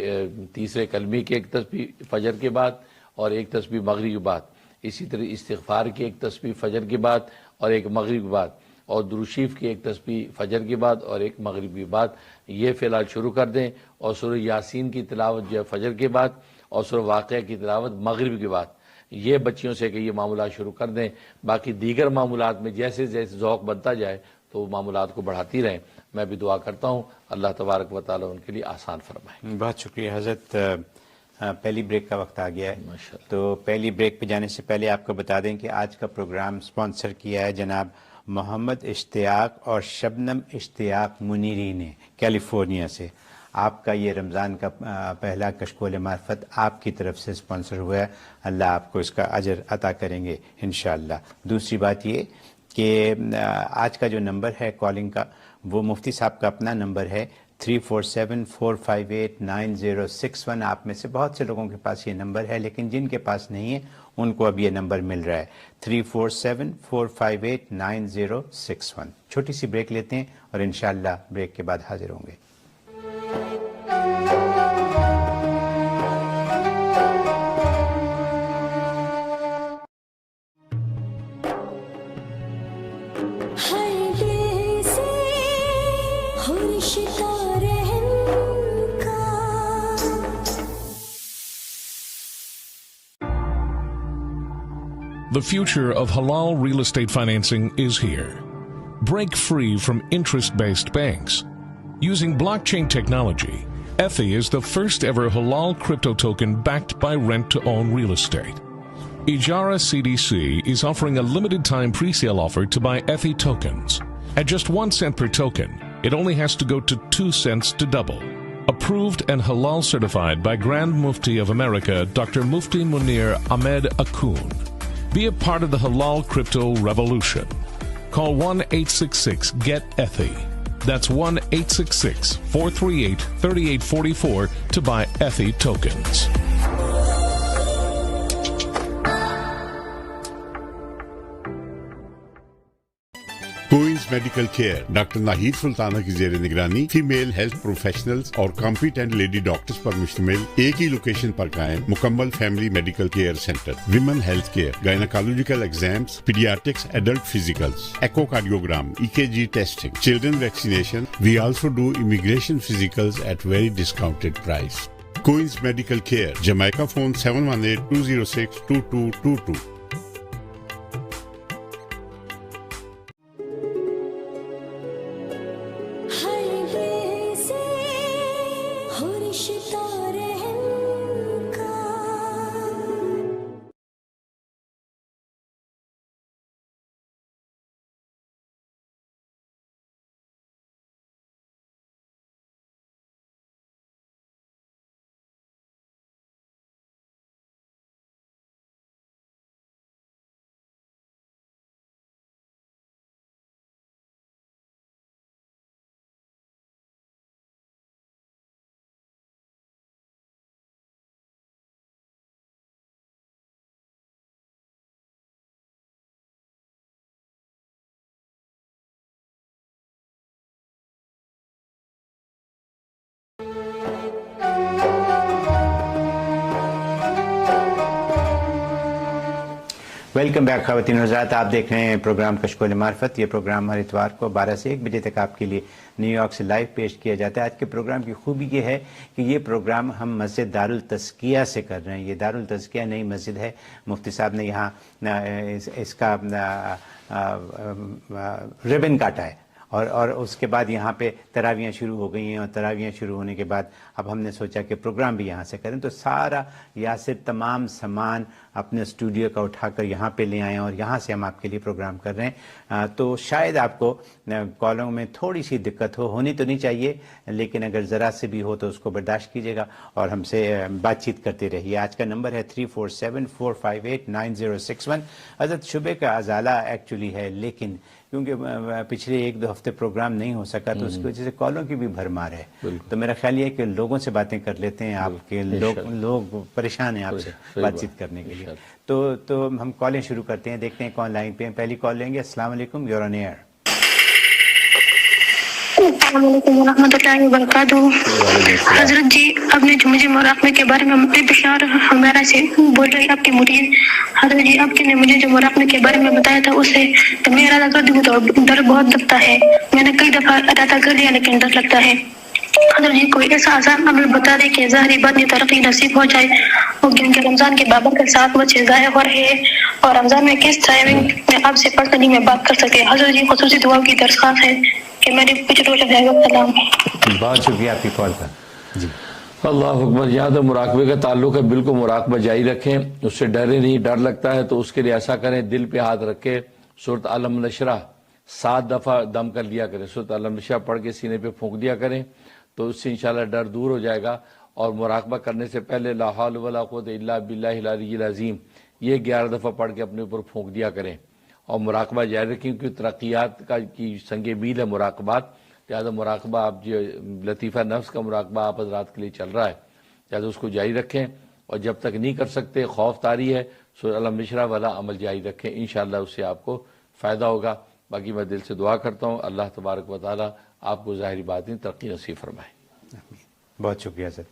تیسرے کلمے کی ایک تسبیح فجر کے بعد اور ایک تسبیح مغرب کے بعد، اسی طرح استغفار کی ایک تسبیح فجر کے بعد اور ایک مغرب کے بعد، اور درود شریف کی ایک تسبیح فجر کے بعد اور ایک مغرب کے بعد، یہ فی الحال شروع کر دیں، اور سورہ یاسین کی تلاوت جو ہے فجر کے بعد اور سورہ واقعہ کی تلاوت مغرب کے بعد، یہ بچیوں سے کہ یہ معاملات شروع کر دیں، باقی دیگر معاملات میں جیسے جیسے ذوق بنتا جائے تو وہ معاملات کو بڑھاتی رہیں۔ میں بھی دعا کرتا ہوں اللہ تبارک و تعالیٰ ان کے لیے آسان فرمائے۔ بہت شکریہ حضرت۔ پہلی بریک کا وقت آ گیا ہے، تو پہلی بریک پہ جانے سے پہلے آپ کو بتا دیں کہ آج کا پروگرام سپانسر کیا ہے جناب محمد اشتیاق اور شبنم اشتیاق منیری نے کیلیفورنیا سے. آپ کا یہ رمضان کا پہلا کشکول معرفت آپ کی طرف سے اسپانسر ہوا ہے. اللہ آپ کو اس کا اجر عطا کریں گے انشاءاللہ. دوسری بات یہ کہ آج کا جو نمبر ہے کالنگ کا وہ مفتی صاحب کا اپنا نمبر ہے 3474589061. آپ میں سے بہت سے لوگوں کے پاس یہ نمبر ہے لیکن جن کے پاس نہیں ہے ان کو اب یہ نمبر مل رہا ہے 3474589061. چھوٹی سی بریک لیتے ہیں اور انشاءاللہ بریک کے بعد حاضر ہوں گے. The future of halal real estate financing is here. Break free from interest-based banks. Using blockchain technology, Ethi is the first ever halal crypto token backed by rent-to-own real estate. Ijara CDC is offering a limited time pre-sale offer to buy Ethi tokens. At just 1 cent per token, it only has to go to 2 cents to double. Approved and halal certified by Grand Mufti of America, Dr. Mufti Munir Ahmed Akun. Be a part of the halal crypto revolution. Call 1-866-GET-ETHI. That's 1-866-438-3844 to buy Ethi tokens. Queens medical care doctor Nahid Sultana کی زیر نگرانی female health professionals اور competent lady doctors پر مشتمل ایک ہی location پر قائم مکمل family medical care centre. Women health care, gynaecological exams, paediatrics, adult physicals, echocardiogram, EKG testing, children vaccination. We also do immigration physicals at very discounted price. Queens medical care, Jamaica phone 718-206-2222. Welcome back خواتین و حضرات. آپ دیکھ رہے ہیں programme کشکول معرفت. یہ programme ہر اتوار کو 12 سے 1 بجے تک آپ کے لیے نیو یارک سے لائیو پیش کیا جاتا ہے. آج کے پروگرام کی خوبی یہ ہے کہ یہ پروگرام ہم مسجد دارالتزکیہ سے کر رہے ہیں. یہ دارالتزکیہ نئی مسجد ہے. مفتی صاحب نے یہاں اس کا ربن کاٹا ہے اور اس کے بعد یہاں پہ تراویحیں شروع ہو گئی ہیں اور تراویحیں شروع ہونے کے بعد اب ہم نے سوچا کہ پروگرام بھی یہاں سے کریں. تو سارا یاسر تمام سامان اپنے اسٹوڈیو کا اٹھا کر یہاں پہ لے آئیں اور یہاں سے ہم آپ کے لیے پروگرام کر رہے ہیں. تو شاید آپ کو کالوں میں تھوڑی سی دقت ہونی تو نہیں چاہیے, لیکن اگر ذرا سے بھی ہو تو اس کو برداشت کیجیے گا اور ہم سے بات چیت کرتے رہیے. آج کا نمبر ہے 3474589061. حضرت شبے کا ازالہ ایکچولی ہے, لیکن کیونکہ پچھلے 1-2 ہفتے پروگرام نہیں ہو سکا تو اس کی وجہ سے کالوں کی بھی بھرمار ہے. تو میرا خیال یہ ہے کہ لوگوں سے باتیں کر لیتے ہیں. آپ کے لوگ پریشان ہیں آپ سے بات چیت کرنے کے لیے. تو ہم کالیں شروع کرتے ہیں, دیکھتے ہیں کون لائن پہ ہیں. پہلی کال لیں گے. السلام علیکم, یور آن ایئر. السلام علیکم ورحمۃ اللہ وبرکاتہ. حضرت جی, آپ نے جو مجھے مراقبے کے بارے میں بشار ہمارا سے بول رہی آپ کی مرید. حضرت جی, آپ نے مجھے جو مراقبے کے بارے میں بتایا تھا اسے تو میں ارادہ کر دوں تو ڈر بہت لگتا ہے. میں نے کئی دفعہ ارادہ کر لیا لیکن ڈر لگتا ہے. حضرت جی, کوئی ایسا آسان عمل بتا دے کہ ظاہری باطنی ترقی نصیب ہو جائے. اور کیونکہ رمضان کے بابرکت 7 بجے ضائع ہو رہے ہیں اور رمضان میں کس ٹائمنگ میں آپ سے پرسنلی میں بات کر سکے. حضرت جی, خصوصی دعا کی درخواست ہے کہ میری کچھ روز جائے. سلام. بہت شکریہ آپ کی کال کا. جی اللہ اکبر. یہاں تو مراقبے کا تعلق ہے, بالکل مراقبہ جاری رکھیں, اس سے ڈرے نہیں. ڈر لگتا ہے تو اس کے لیے ایسا کریں, دل پہ ہاتھ رکھ کے سورۃ الم نشرح 7 دفعہ دم کر لیا کریں، سورۃ النشاء پڑھ کے سینے پہ پھونک دیا کریں، تو اس سے انشاءاللہ ڈر دور ہو جائے گا. اور مراقبہ کرنے سے پہلے لا حول ولا قوت الا باللہ العلی العظیم یہ 11 دفعہ پڑھ کے اپنے اوپر پھونک دیا کریں. اور مراقبہ جاری رکھیں کیونکہ ترقیات کی سنگ میل ہے مراقبات، لہٰذا مراقبہ آپ جو لطیفہ نفس کا مراقبہ آپ حضرات کے لیے چل رہا ہے، لہٰذا اس کو جاری رکھیں. اور جب تک نہیں کر سکتے، خوف طاری ہے، سورۃ الم نشرہ والا عمل جاری رکھیں، انشاءاللہ اس سے آپ کو فائدہ ہوگا. باقی میں دل سے دعا کرتا ہوں اللہ تبارک و تعالی آپ کو ظاہری باطنی ترقی نصیب فرمائے. بہت شکریہ سر.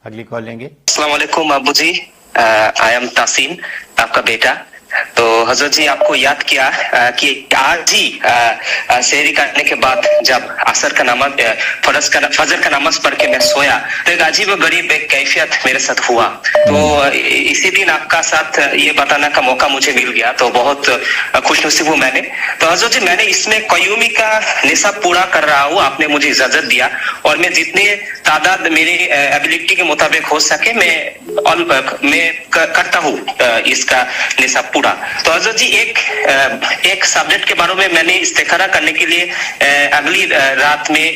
اگلی کال لیں گے. السلام علیکم ابو جی، آئی ایم تحسین آپ کا بیٹا. تو حضرت جی آپ کو یاد کیا کہ آج ہی سحری کرنے کے بعد جب عصر کا نماز فجر کا نماز پڑھ کے میں سویا تو ایک عجیب و غریب ایک کیفیت میرے ساتھ ہوا. تو اسی دن آپ کا ساتھ یہ بتانے کا موقع مجھے مل گیا تو بہت خوش نصیب ہوں میں نے. تو حضرت جی میں نے اس میں قیومی کا نصاب پورا کر رہا ہوں، آپ نے مجھے اجازت دیا اور میں جتنے تعداد میری ایبلٹی کے مطابق ہو سکے میں کرتا ہوں اس کا نصاب پورا. تو حضرت جی ایک سبجیکٹ کے بارے میں نے استخارہ کرنے کے لیے اگلی رات میں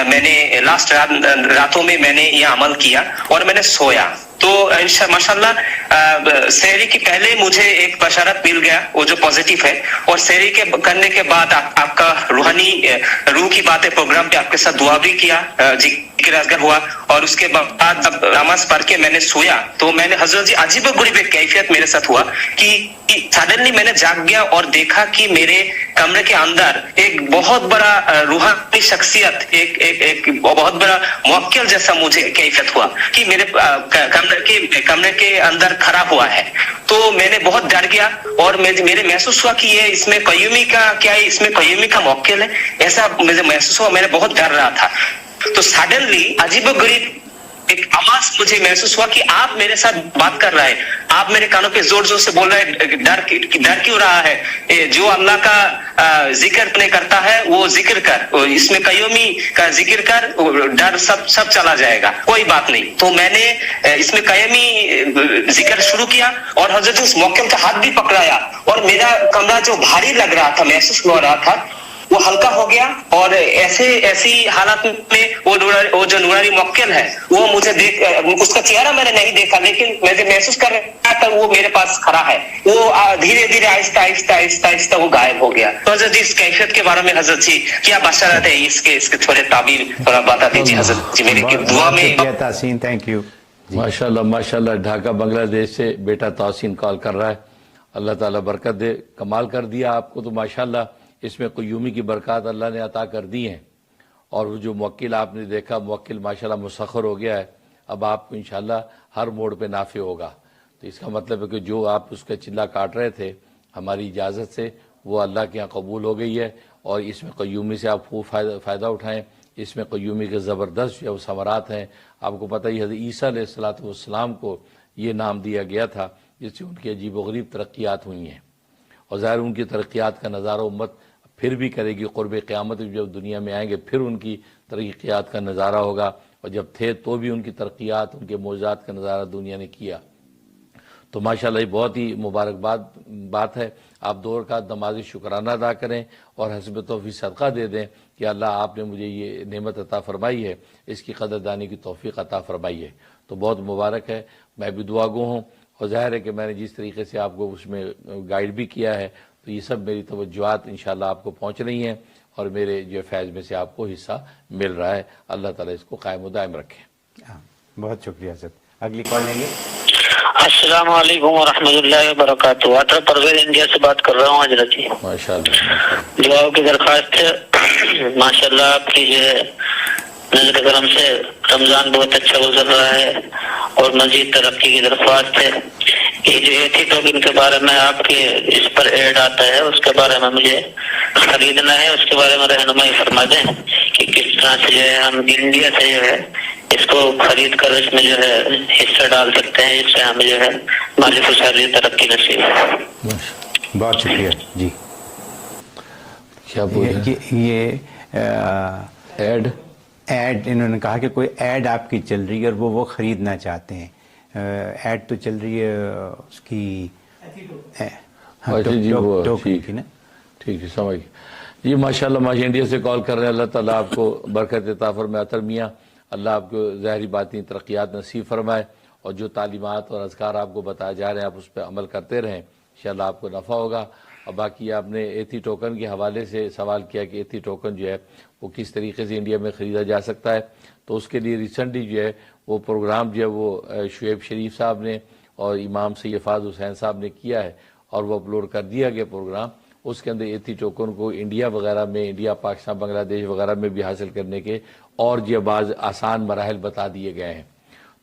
میں نے لاسٹ راتوں میں میں نے یہ عمل کیا اور میں نے سویا. تو ماشاءاللہ سحری کے پہلے مجھے ایک بشارت مل گیا وہ جو پازیٹیو ہے، اور سحری کے کرنے کے بعد آپ کا روحانی روح کی باتیں پروگرام پہ آپ کے ساتھ دعا بھی کیا، ذکر اذکار ہوا، اور اس کے بعد جب نماز پڑھ کے میں نے سویا تو میں نے حضرت جی عجیب و غریب ایک کیفیت میرے ساتھ ہوا کہ سڈنلی میں نے جاگ گیا اور دیکھا کہ میرے کمرے کے اندر ایک بہت بڑا روحانی شخصیت ایک بہت بڑا موکل جیسا مجھے کیفیت ہوا کہ میرے کمرے کے اندر کھڑا ہوا ہے. تو میں نے بہت ڈر گیا اور میرے محسوس ہوا کہ یہ اس میں قیومی کا کیا ہے، اس میں قیومی کا موکل ہے، ایسا مجھے محسوس ہوا. میں نے بہت ڈر رہا تھا. تو سڈنلی عجیب و غریب ایک آواز مجھے محسوس ہوا کہ آپ میرے ساتھ بات کر رہے ہیں، آپ میرے کانوں پہ زور زور سے بول رہے ہیں ڈر کیوں رہا ہے، جو اللہ کا ذکر نہیں کرتا ہے وہ ذکر کر، اس میں قیومی کا ذکر کر، ڈر سب چلا جائے گا، کوئی بات نہیں. تو میں نے اس میں قیومی ذکر شروع کیا اور حضرت اس موقع کا ہاتھ بھی پکڑایا اور میرا کمرہ جو بھاری لگ رہا تھا محسوس ہو رہا تھا وہ ہلکا ہو گیا. اور ایسی حالات میں وہ جو نورانی موکل ہے وہ مجھے دیکھ، اس کا چہرہ میں نے نہیں دیکھا لیکن میں محسوس کر رہا تھا وہ میرے پاس کھڑا ہے. وہ دھیرے دھیرے آہستہ آہستہ آہستہ آہستہ وہ غائب ہو گیا. تو حضرت جی اس کیفیت کے بارے میں حضرت جی کیا بشارت ہے، اس کے تھوڑے تعبیر تھوڑا بتا دیجیے حضرت جی میرے دعا میں. تحسین تھینک یو. ماشاءاللہ ماشاءاللہ. ڈھاکہ بنگلہ دیش سے بیٹا تحسین کال کر رہا ہے. اللہ تعالیٰ برکت دے، کمال کر دیا آپ کو. تو ماشاءاللہ اس میں قیومی کی برکات اللہ نے عطا کر دی ہیں. اور وہ جو موکل آپ نے دیکھا، موکل ماشاءاللہ مسخر ہو گیا ہے، اب آپ کو انشاءاللہ ہر موڑ پہ نافع ہوگا. تو اس کا مطلب ہے کہ جو آپ اس کا چلہ کاٹ رہے تھے ہماری اجازت سے وہ اللہ کے یہاں قبول ہو گئی ہے. اور اس میں قیومی سے آپ خوب فائدہ اٹھائیں. اس میں قیومی کے زبردست جو ثمرات ہیں. آپ کو پتہ ہی حضرت عیسیٰ علیہ السلام کو یہ نام دیا گیا تھا جس سے ان کی عجیب و غریب ترقیات ہوئی ہیں. اور ظاہر ان کی ترقیات کا نظارہ امت پھر بھی کرے گی. قرب قیامت جب دنیا میں آئیں گے پھر ان کی ترقیات کا نظارہ ہوگا. اور جب تھے تو بھی ان کی ترقیات، ان کے معجزات کا نظارہ دنیا نے کیا. تو ماشاءاللہ یہ بہت ہی مبارکباد بات ہے. آپ 2 رکعت نماز شکرانہ ادا کریں اور حسب توفیق صدقہ دے دیں کہ اللہ آپ نے مجھے یہ نعمت عطا فرمائی ہے، اس کی قدردانی کی توفیق عطا فرمائی ہے. تو بہت مبارک ہے. میں بھی دعا گو ہوں. اور ظاہر ہے کہ میں نے جس طریقے سے آپ کو اس میں گائیڈ بھی کیا ہے تو یہ سب میری توجہات انشاءاللہ آپ کو پہنچ رہی ہیں اور میرے جو فیض میں سے آپ کو حصہ مل رہا ہے. اللہ تعالیٰ اس کو قائم و دائم رکھے. بہت شکریہ سر. اگلی کال لیں گے. السلام علیکم ورحمۃ اللہ وبرکاتہ. واٹر پرویز انڈیا سے بات کر رہا ہوں حضرت جی. ماشاءاللہ دعاؤں کی درخواست ہے. ماشاءاللہ آپ کی جو ہے نظر کرم سے رمضان بہت اچھا گزر رہا ہے اور مزید ترقی کی درخواست ہے. یہ جو ایتھی ٹوکن کے بارے میں آپ کے اس پر ایڈ آتا ہے اس کے بارے میں مجھے خریدنا ہے، اس کے بارے میں رہنمائی فرما دیں کہ کس طرح سے جو ہے ہم انڈیا سے جو ہے اس کو خرید کر اس میں جو ہے حصہ ڈال سکتے ہیں، اس سے ہمیں جو ہے مالی خوشحالی ترقی نصیب ہے. بہت شکریہ جی. کیا یہ ایڈ انہوں نے کہا کہ کوئی ایڈ آپ کی چل رہی ہے اور وہ خریدنا چاہتے ہیں. ایڈ تو چل رہی ہے اس کی ٹھیک ہے سمجھ. جی ماشاءاللہ ماشاء انڈیا سے کال کر رہے ہیں. اللہ تعالیٰ آپ کو برکت عطا فرمائے. عطر میاں اللہ آپ کو ظاہری باطنی ترقیات نصیب فرمائے اور جو تعلیمات اور اذکار آپ کو بتائے جا رہے ہیں آپ اس پہ عمل کرتے رہیں, انشاءاللہ آپ کو نفع ہوگا. اور باقی آپ نے ایتھی ٹوکن کے حوالے سے سوال کیا کہ ایتھی ٹوکن جو ہے وہ کس طریقے سے انڈیا میں خریدا جا سکتا ہے. تو اس کے لیے ریسنٹلی جو ہے وہ پروگرام جو ہے وہ شعیب شریف صاحب نے اور امام سید فاض حسین صاحب نے کیا ہے اور وہ اپلوڈ کر دیا گیا پروگرام. اس کے اندر ایتھی ٹوکن کو انڈیا وغیرہ میں, انڈیا پاکستان بنگلہ دیش وغیرہ میں بھی حاصل کرنے کے اور جو بعض آسان مراحل بتا دیے گئے ہیں.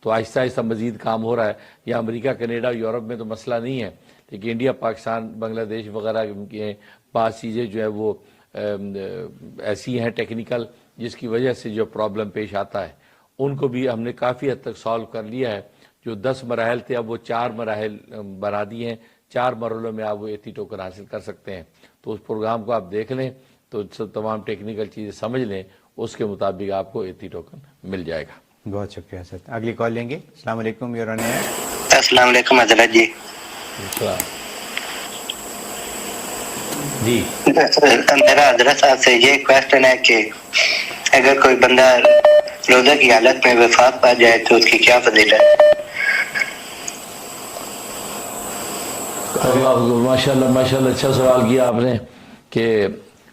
تو آہستہ آہستہ مزید کام ہو رہا ہے. یا امریکہ کینیڈا یورپ میں تو مسئلہ نہیں ہے, لیکن انڈیا پاکستان بنگلہ دیش وغیرہ کے بعض چیزیں جو ہے وہ ایسی ہیں ٹیکنیکل جس کی وجہ سے جو پرابلم پیش آتا ہے ان کو بھی ہم نے کافی حد تک سالو کر لیا ہے. جو 10 مراحل تھے اب وہ 4 مراحل بنا دیے ہیں. 4 مرحلوں میں آپ وہ ایتھی ٹوکن حاصل کر سکتے ہیں. تو اس پروگرام کو آپ دیکھ لیں تو تمام ٹیکنیکل چیزیں سمجھ لیں, اس کے مطابق آپ کو ایتھی ٹوکن مل جائے گا. بہت شکریہ سر. اگلی کال لیں گے. السلام علیکم یور آنر. السلام علیکم حضرت جی. جی میرا حضرت صاحب سے یہ کویسچن ہے کہ اگر کوئی بندہ روزہ کی حالت میں وفات پا جائے تو اس کی کیا فضیلت ہے؟ ماشاءاللہ ماشاءاللہ اچھا سوال کیا آپ نے کہ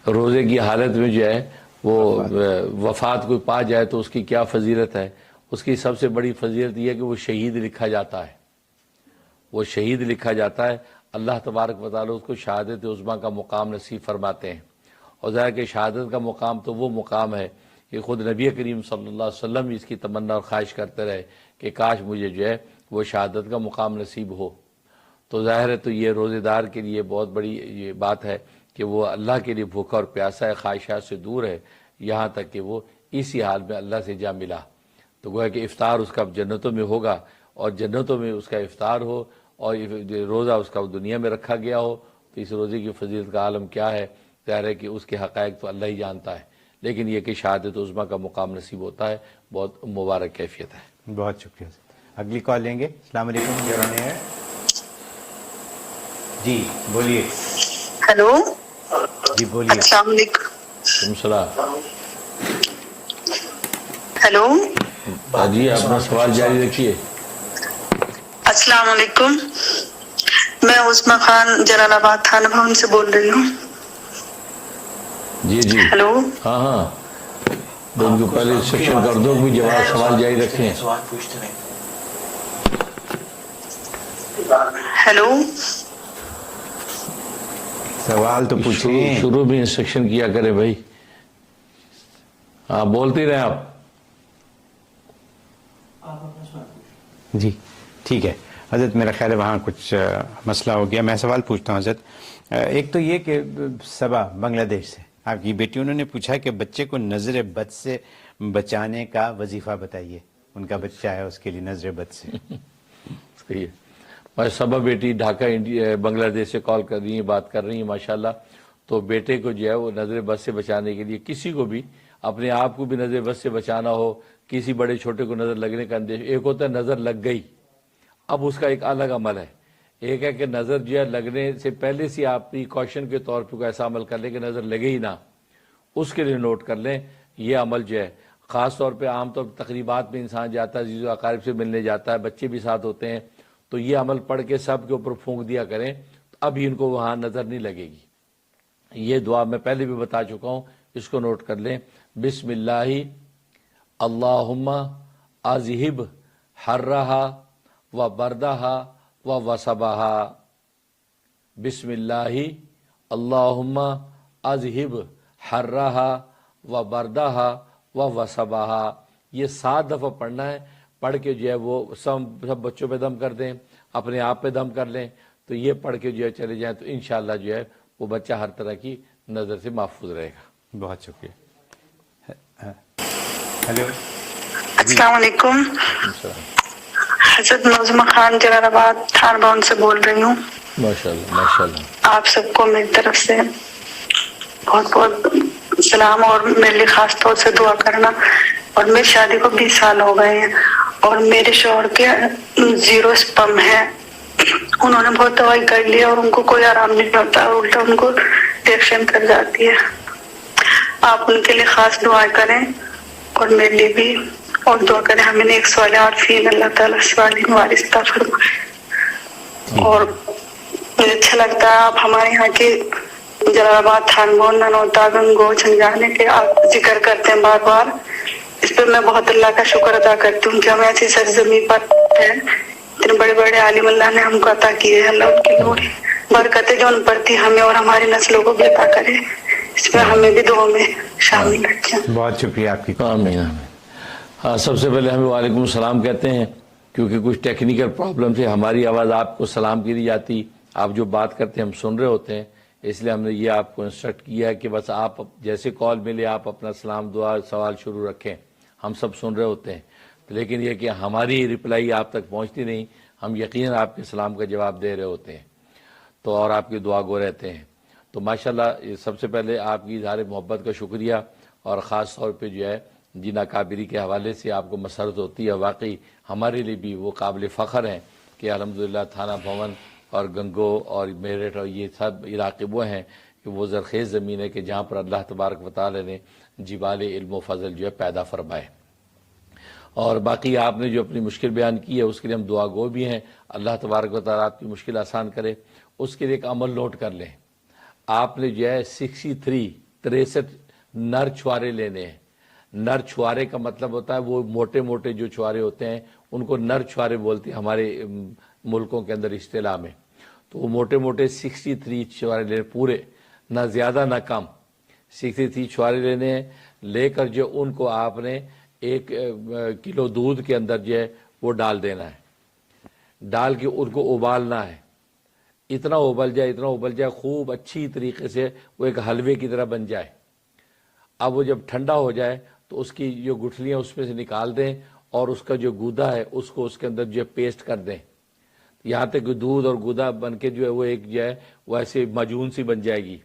روزے کی حالت میں جو ہے وہ وفات کوئی پا جائے تو اس کی کیا فضیلت ہے. اس کی سب سے بڑی فضیلت یہ ہے کہ وہ شہید لکھا جاتا ہے. وہ شہید لکھا جاتا ہے. اللہ تبارک و تعالیٰ اس کو شہادت عظمیٰ کا مقام نصیب فرماتے ہیں. اور ظاہر کہ شہادت کا مقام تو وہ مقام ہے کہ خود نبی کریم صلی اللہ علیہ وسلم اس کی تمنا اور خواہش کرتے رہے کہ کاش مجھے جو ہے وہ شہادت کا مقام نصیب ہو. تو ظاہر ہے تو یہ روزے دار کے لیے بہت بڑی یہ بات ہے کہ وہ اللہ کے لیے بھوکا اور پیاسا ہے, خواہشات سے دور ہے, یہاں تک کہ وہ اسی حال میں اللہ سے جا ملا. تو گویا کہ افطار اس کا جنتوں میں ہوگا اور جنتوں میں اس کا افطار ہو اور روزہ اس کا دنیا میں رکھا گیا ہو. تو اس روزے کی فضیلت کا عالم کیا ہے, ظاہر ہے کہ اس کے حقائق تو اللہ ہی جانتا ہے, لیکن یہ کہ شہادت عظمیٰ کا مقام نصیب ہوتا ہے, بہت مبارک کیفیت ہے. بہت شکریہ سر. اگلی کال لیں گے. السلام علیکم یور آنر. جی بولیے. ہیلو جی بولیے. السلام علیکم. السلام. ہیلو جی اپنا سوال جاری رکھیے. السلام علیکم. میں عثمان خان جلال آباد تھانہ بھون سے بول رہی ہوں. جی جی ہیلو. ہاں ہاں بالکل, پہلے سیکشن کر دو, کوئی جواب سوال جاری رکھیں. سوال پوچھتے رہیں. ہیلو سوال تو پوچھیں. شروع میں انسٹرکشن کیا کرے بھائی. ہاں بولتے رہیں آپ. جی ٹھیک ہے حضرت, میرا خیال ہے وہاں کچھ مسئلہ ہو گیا. میں سوال پوچھتا ہوں حضرت. ایک تو یہ کہ صبا بنگلہ دیش سے آپ کی بیٹی, انہوں نے پوچھا کہ بچے کو نظر بد سے بچانے کا وظیفہ بتائیے. ان کا بچہ ہے, اس کے لیے نظر بد سے. صحیح ہے. صبا بیٹی ڈھاکہ بنگلہ دیش سے کال کر رہی ہیں, بات کر رہی ہیں ماشاءاللہ. تو بیٹے کو جو ہے وہ نظر بد سے بچانے کے لیے, کسی کو بھی اپنے آپ کو بھی نظر بد سے بچانا ہو, کسی بڑے چھوٹے کو نظر لگنے کا اندیش. ایک ہوتا ہے نظر لگ گئی, اب اس کا ایک الگ عمل ہے. ایک ہے کہ نظر جو ہے لگنے سے پہلے سے آپ پریکاشن کے طور پہ کوئی ایسا عمل کر لیں کہ نظر لگے ہی نہ, اس کے لیے نوٹ کر لیں. یہ عمل جو ہے خاص طور پہ عام طور پہ تقریبات میں انسان جاتا ہے, عزیز و اقارب سے ملنے جاتا ہے, بچے بھی ساتھ ہوتے ہیں, تو یہ عمل پڑھ کے سب کے اوپر پھونک دیا کریں, ابھی ان کو وہاں نظر نہیں لگے گی. یہ دعا میں پہلے بھی بتا چکا ہوں, اس کو نوٹ کر لیں. بسم اللہ اللہم اذہب حرہا و بردہا و وصبہا. بسم اللہ اللہم اذہب حرہا و بردہا و وصبہا. یہ 7 دفعہ پڑھنا ہے. پڑھ کے جو ہے وہ سب بچوں پہ دم کر دیں, اپنے آپ پہ دم کر لیں. تو یہ پڑھ کے جو ہے چلے جائیں تو انشاءاللہ جو ہے وہ بچہ ہر طرح کی نظر سے محفوظ رہے گا. بہت شکریہ. ہیلو السلام علیکم. حضرت نظمہ خان جلال آباد تھانہ بھون سے بول رہی ہوں. ماشاءاللہ ماشاءاللہ. آپ سب کو میری طرف سے بہت بہت سلام, اور میرے لیے خاص طور سے دعا کرنا. اور میری شادی کو 20 سال ہو گئے ہیں اور میرے شوہر کے 0 سپرم ہے. انہوں نے بہت دوائی کر لی اور ان کو کوئی آرام نہیں ہوتا, الٹا ان کو ریئیکشن کر جاتی ہے. آپ ان کے لیے خاص دعا کریں اور میرے لیے بھی اور دعا کریں. ہمیں ایک صالحہ اور فین اللہ تعالیٰ صالحین وارثہ فرمائے. اور مجھے اچھا لگتا ہے آپ ہمارے یہاں کے جلال آباد تھانمون ننوتا گنگو چھنجانے کے آپ ذکر کرتے ہیں بار بار. اس پہ میں بہت اللہ کا شکر ادا کرتی ہوں کہ ہم ایسی سرزمین پر ہیں. اتنے بڑے بڑے عالم اللہ نے ہم کو عطا کیے ہیں. اللہ ان کی نور برکتیں جو ان پر تھی ہمیں اور ہماری نسلوں کو بھی عطا کرے. اس میں ہمیں بھی دعاؤں میں شامل رکھیں. بہت شکریہ آپ کی. آمین آمین. ہاں سب سے پہلے ہمیں وعلیکم السلام کہتے ہیں کیونکہ کچھ ٹیکنیکل پرابلم سے ہماری آواز آپ کو سلام کی نہیں جاتی. آپ جو بات کرتے ہیں ہم سن رہے ہوتے ہیں, اس لیے ہم نے یہ آپ کو انسٹرکٹ کیا ہے کہ بس آپ جیسے کال ملے آپ اپنا سلام دعا سوال شروع رکھیں. ہم سب سن رہے ہوتے ہیں, لیکن یہ کہ ہماری رپلائی آپ تک پہنچتی نہیں. ہم یقیناً آپ کے سلام کا جواب دے رہے ہوتے ہیں تو اور آپ کی دعا گو رہتے ہیں. تو ماشاءاللہ سب سے پہلے آپ کی اظہار محبت کا شکریہ, اور خاص طور پہ جو ہے جینا کابری کے حوالے سے آپ کو مسرت ہوتی ہے. واقعی ہمارے لیے بھی وہ قابل فخر ہیں کہ الحمدللہ تھانہ بھون اور گنگو اور میرٹھ اور یہ سب علاقے وہ ہیں کہ وہ زرخیز زمین ہے کہ جہاں پر اللہ تبارک و تعالی نے جبال علم و فضل جو ہے پیدا فرمائے. اور باقی آپ نے جو اپنی مشکل بیان کی ہے اس کے لیے ہم دعا گو بھی ہیں. اللہ تبارک و تعالیٰ آپ کی مشکل آسان کرے. اس کے لیے ایک عمل نوٹ کر لیں. آپ نے جو ہے 63 نر چھوارے لینے ہیں. نر چھوارے کا مطلب ہوتا ہے وہ موٹے موٹے جو چھوارے ہوتے ہیں ان کو نر چھوارے بولتے ہیں ہمارے ملکوں کے اندر اصطلاح میں. تو وہ موٹے موٹے 63 چھوارے لینے پورے, نہ زیادہ نہ کم. 63 چھوارے لینے ہیں. لے کر جو ان کو آپ نے 1 کلو دودھ کے اندر جو ہے وہ ڈال دینا ہے. ڈال کے ان کو ابالنا ہے. اتنا ابل جائے خوب اچھی طریقے سے وہ ایک حلوے کی طرح بن جائے. اب وہ جب ٹھنڈا ہو جائے تو اس کی جو گٹھلیاں اس میں سے نکال دیں اور اس کا جو گودا ہے اس کو اس کے اندر جو ہے پیسٹ کر دیں. یہاں تک کہ دودھ اور گودا بن کے جو ہے وہ ایک جو ہے وہ ایسے مجون سی بن جائے گی.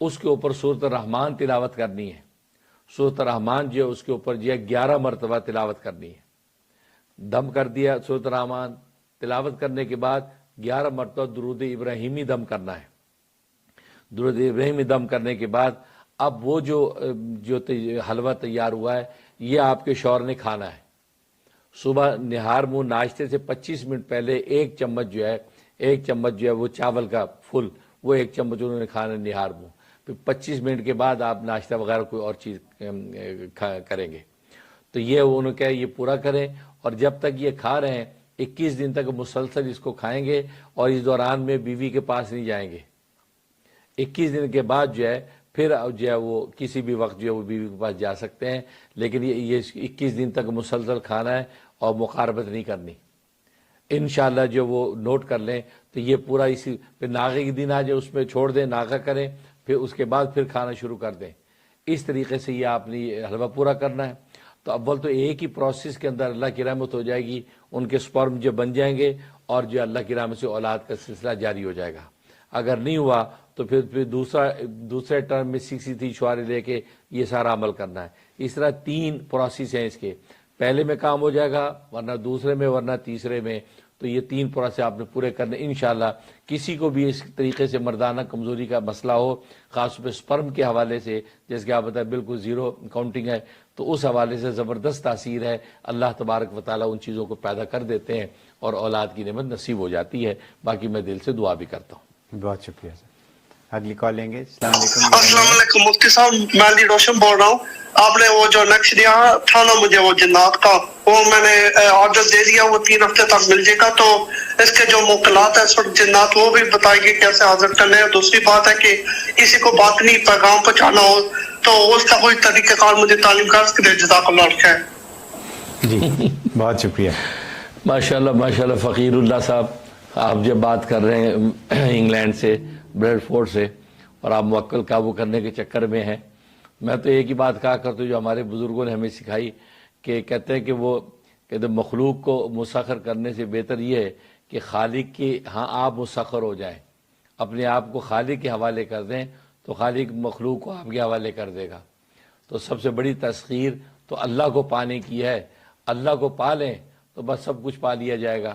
اس کے اوپر سورۃ الرحمن تلاوت کرنی ہے. سورۃ الرحمن جو ہے اس کے اوپر جو ہے 11 مرتبہ تلاوت کرنی ہے. دم کر دیا سورۃ الرحمن, تلاوت کرنے کے بعد 11 مرتبہ درود ابراہیمی دم کرنا ہے. درود ابراہیمی دم کرنے کے بعد اب وہ جو حلوہ تیار ہوا ہے یہ آپ کے شوہر نے کھانا ہے. صبح نہار منہ ناشتے سے 25 منٹ پہلے 1 چمچ جو ہے وہ چاول کا فل وہ 1 چمچ انہوں نے کھانا نہار منہ. پھر 25 منٹ کے بعد آپ ناشتہ وغیرہ کوئی اور چیز کریں گے. تو یہ انہوں نے کہا یہ پورا کریں, اور جب تک یہ کھا رہے ہیں 21 دن تک مسلسل اس کو کھائیں گے, اور اس دوران میں بیوی کے پاس نہیں جائیں گے. 21 دن کے بعد جو ہے پھر جو ہے وہ کسی بھی وقت جو ہے وہ بیوی کے پاس جا سکتے ہیں, لیکن یہ 21 دن تک مسلسل کھانا ہے اور مقاربت نہیں کرنی. انشاءاللہ جو وہ نوٹ کر لیں تو یہ پورا اسی پھر ناغے کے دن آ جائے اس میں چھوڑ دیں, ناغہ کریں, پھر اس کے بعد پھر کھانا شروع کر دیں. اس طریقے سے یہ آپ نے حلوہ پورا کرنا ہے. تو اول تو ایک ہی پروسیس کے اندر اللہ کی رحمت ہو جائے گی, ان کے سپرم جو بن جائیں گے اور جو اللہ کی رحمت سے اولاد کا سلسلہ جاری ہو جائے گا. اگر نہیں ہوا تو پھر دوسرے ٹرم میں 63 چھوارے لے کے یہ سارا عمل کرنا ہے. اس طرح 3 پروسیس ہیں اس کے. پہلے میں کام ہو جائے گا, ورنہ دوسرے میں, ورنہ تیسرے میں. تو یہ 3 پروسیس آپ نے پورے کرنے. انشاءاللہ کسی کو بھی اس طریقے سے مردانہ کمزوری کا مسئلہ ہو, خاص طور پہ سپرم کے حوالے سے, جس کے آپ بتائیں بالکل زیرو کاؤنٹنگ ہے, تو اس حوالے سے زبردست تاثیر ہے. اللہ تبارک و تعالیٰ ان چیزوں کو پیدا کر دیتے ہیں اور اولاد کی نعمت نصیب ہو جاتی ہے. باقی میں دل سے دعا بھی کرتا ہوں. بہت شکریہ سر. اگلی کال لیں گے. السلام علیکم مفتی صاحب, میں علی روشن بول رہا ہوں. آپ نے وہ جو نقش دیا تھا نا مجھے وہ جنات کا, وہ میں نے آرڈر دے دیا, وہ 3 ہفتے تک مل جائے گا. تو اس کے جو موکلات ہیں جنات وہ بھی بتائے گی کیسے حاضر کرنے ہیں. دوسری بات ہے کہ کسی کو باطنی پیغام پہنچانا ہو تو اس کا کوئی طریقہ کار مجھے تعلیم کر سکتے. جزاک اللہ خیر. جی بہت شکریہ. ماشاءاللہ ماشاءاللہ. فقیر اللہ صاحب, آپ جب بات کر رہے ہیں انگلینڈ سے, بریڈ فورڈ سے, اور آپ موکل قابو کرنے کے چکر میں ہیں, میں تو ایک ہی بات کہا کرتا ہوں جو ہمارے بزرگوں نے ہمیں سکھائی, کہ کہتے ہیں کہ وہ کہتے مخلوق کو مسخر کرنے سے بہتر یہ ہے کہ خالق کی ہاں آپ مسخر ہو جائیں. اپنے آپ کو خالق کے حوالے کر دیں تو خالق مخلوق کو آپ کے حوالے کر دے گا. تو سب سے بڑی تسخیر تو اللہ کو پانے کی ہے. اللہ کو پا لیں تو بس سب کچھ پا لیا جائے گا.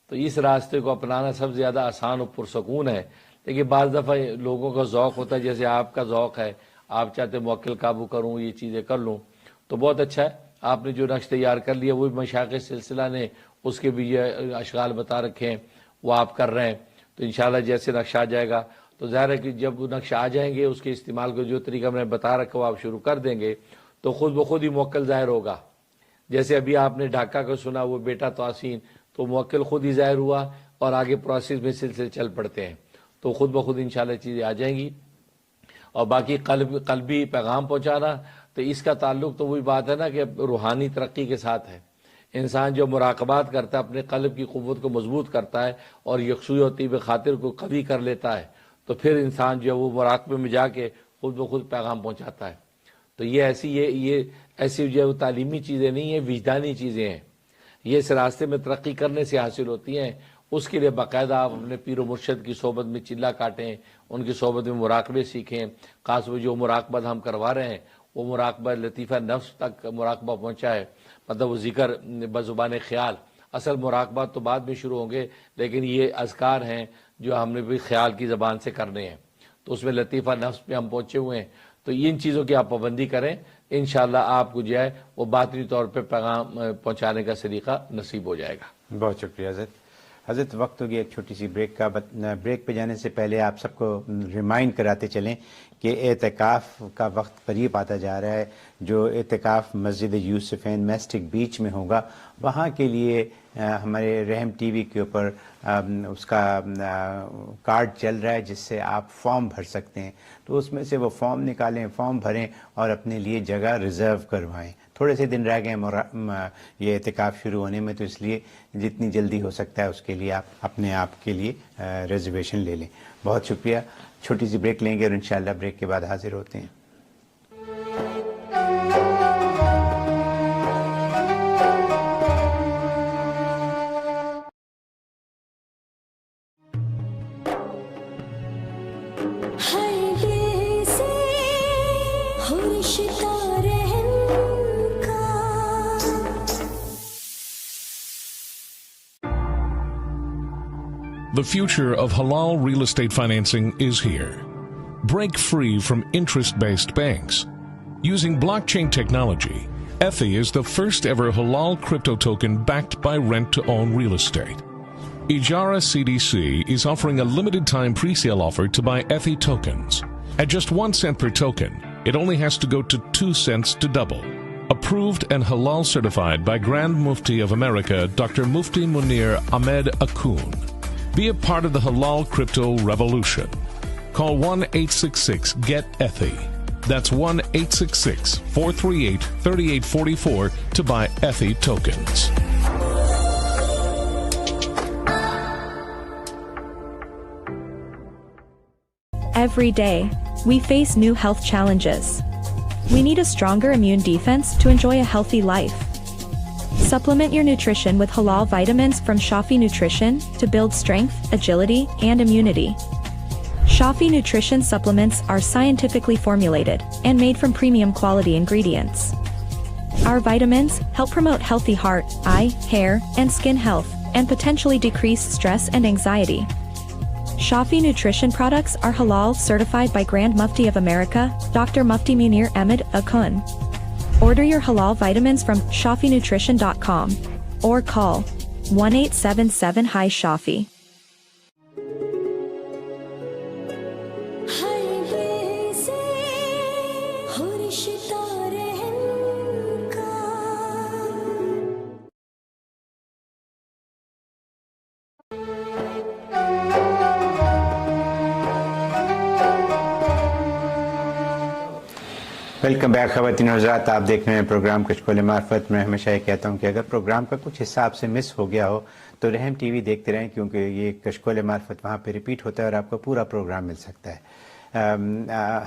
تو اس راستے کو اپنانا سب سے زیادہ آسان و پرسکون ہے. لیکن بعض دفعہ لوگوں کا ذوق ہوتا ہے, جیسے آپ کا ذوق ہے, آپ چاہتے موکل قابو کروں، یہ چیزیں کر لوں، تو بہت اچھا ہے. آپ نے جو نقش تیار کر لیا وہ بھی مشائخ سلسلہ نے اس کے بھی یہ اشغال بتا رکھے ہیں، وہ آپ کر رہے ہیں. تو انشاءاللہ جیسے نقشہ آ جائے گا تو ظاہر ہے کہ جب وہ نقشہ آ جائیں گے اس کے استعمال کو جو طریقہ میں نے بتا رکھا وہ آپ شروع کر دیں گے تو خود بخود ہی موکل ظاہر ہوگا. جیسے ابھی آپ نے ڈھاکہ کا سنا وہ بیٹا توسین، تو موکل خود ہی ظاہر ہوا اور آگے پروسیس میں سلسلے چل پڑتے ہیں، تو خود بخود انشاءاللہ چیزیں آ جائیں گی. اور باقی قلبی پیغام پہنچانا، تو اس کا تعلق تو وہی بات ہے نا کہ روحانی ترقی کے ساتھ ہے. انسان جو مراقبات کرتا ہے اپنے قلب کی قوت کو مضبوط کرتا ہے اور یکسوئی اور طیب خاطر کو قوی کر لیتا ہے، تو پھر انسان جو ہے وہ مراقبے میں جا کے خود بخود پیغام پہنچاتا ہے. تو یہ ایسی جو ہے وہ تعلیمی چیزیں نہیں ہیں، وجدانی چیزیں ہیں. یہ اس راستے میں ترقی کرنے سے حاصل ہوتی ہیں. اس کے لیے باقاعدہ آپ اپنے پیر و مرشد کی صحبت میں چلا کاٹیں، ان کی صحبت میں مراقبے سیکھیں. خاص وہ جو مراقبہ ہم کروا رہے ہیں وہ مراقبہ لطیفہ نفس تک مراقبہ پہنچا ہے، مطلب وہ ذکر بزبان خیال. اصل مراقبات تو بعد میں شروع ہوں گے، لیکن یہ اذکار ہیں جو ہم نے بھی خیال کی زبان سے کرنے ہیں، تو اس میں لطیفہ نفس پہ ہم پہنچے ہوئے ہیں. تو ان چیزوں کی آپ پابندی کریں، انشاءاللہ آپ کو جو ہے وہ باطنی طور پہ پیغام پہنچانے کا سلیقہ نصیب ہو جائے گا. بہت شکریہ حضرت. وقت ہو گیا ایک چھوٹی سی بریک کا. بریک پہ جانے سے پہلے آپ سب کو ریمائنڈ کراتے چلیں کہ اعتکاف کا وقت قریب آتا جا رہا ہے. جو اعتکاف مسجد یوسفین میسٹک بیچ میں ہوگا، وہاں کے لیے ہمارے رحم ٹی وی کے اوپر اس کا کارڈ چل رہا ہے جس سے آپ فارم بھر سکتے ہیں. تو اس میں سے وہ فارم نکالیں، فارم بھریں اور اپنے لیے جگہ ریزرو کروائیں. تھوڑے سے دن رہ گئے یہ اعتکاف شروع ہونے میں، تو اس لیے جتنی جلدی ہو سکتا ہے اس کے لیے آپ اپنے آپ کے لیے ریزرویشن لے لیں. بہت شکریہ. چھوٹی سی بریک لیں گے اور انشاءاللہ بریک کے بعد حاضر ہوتے ہیں. The future of halal real estate financing is here. Break free from interest-based banks. Using blockchain technology, Ethi is the first ever halal crypto token backed by rent-to-own real estate. Ijara CDC is offering a limited time pre-sale offer to buy Ethi tokens. At just 1 cent per token, it only has to go to 2 cents to double. Approved and halal certified by Grand Mufti of America, Dr. Mufti Munir Ahmed Akun. Be a part of the halal crypto revolution. Call 1-866-GET-ETHI. That's 1-866-438-3844 to buy Ethi tokens. Every day, we face new health challenges. We need a stronger immune defense to enjoy a healthy life. Supplement your nutrition with halal vitamins from Shafi Nutrition to build strength, agility, and immunity. Shafi Nutrition supplements are scientifically formulated and made from premium quality ingredients. Our vitamins help promote healthy heart, eye, hair, and skin health, and potentially decrease stress and anxiety. Shafi Nutrition products are halal certified by Grand Mufti of America, Dr. Mufti Munir Ahmed Akun. Order your halal vitamins from ShafiNutrition.com or call 1-877-HI-SHAFI. Welcome back خواتین و حضرات. آپ دیکھ رہے ہیں programme کشکول معرفت. میں ہمیشہ یہ کہتا ہوں کہ اگر پروگرام کا کچھ حصہ آپ سے مس ہو گیا ہو تو رحم ٹی وی دیکھتے رہیں، کیونکہ یہ کشکول معرفت وہاں پہ ریپیٹ ہوتا ہے اور آپ کو پورا پروگرام مل سکتا ہے.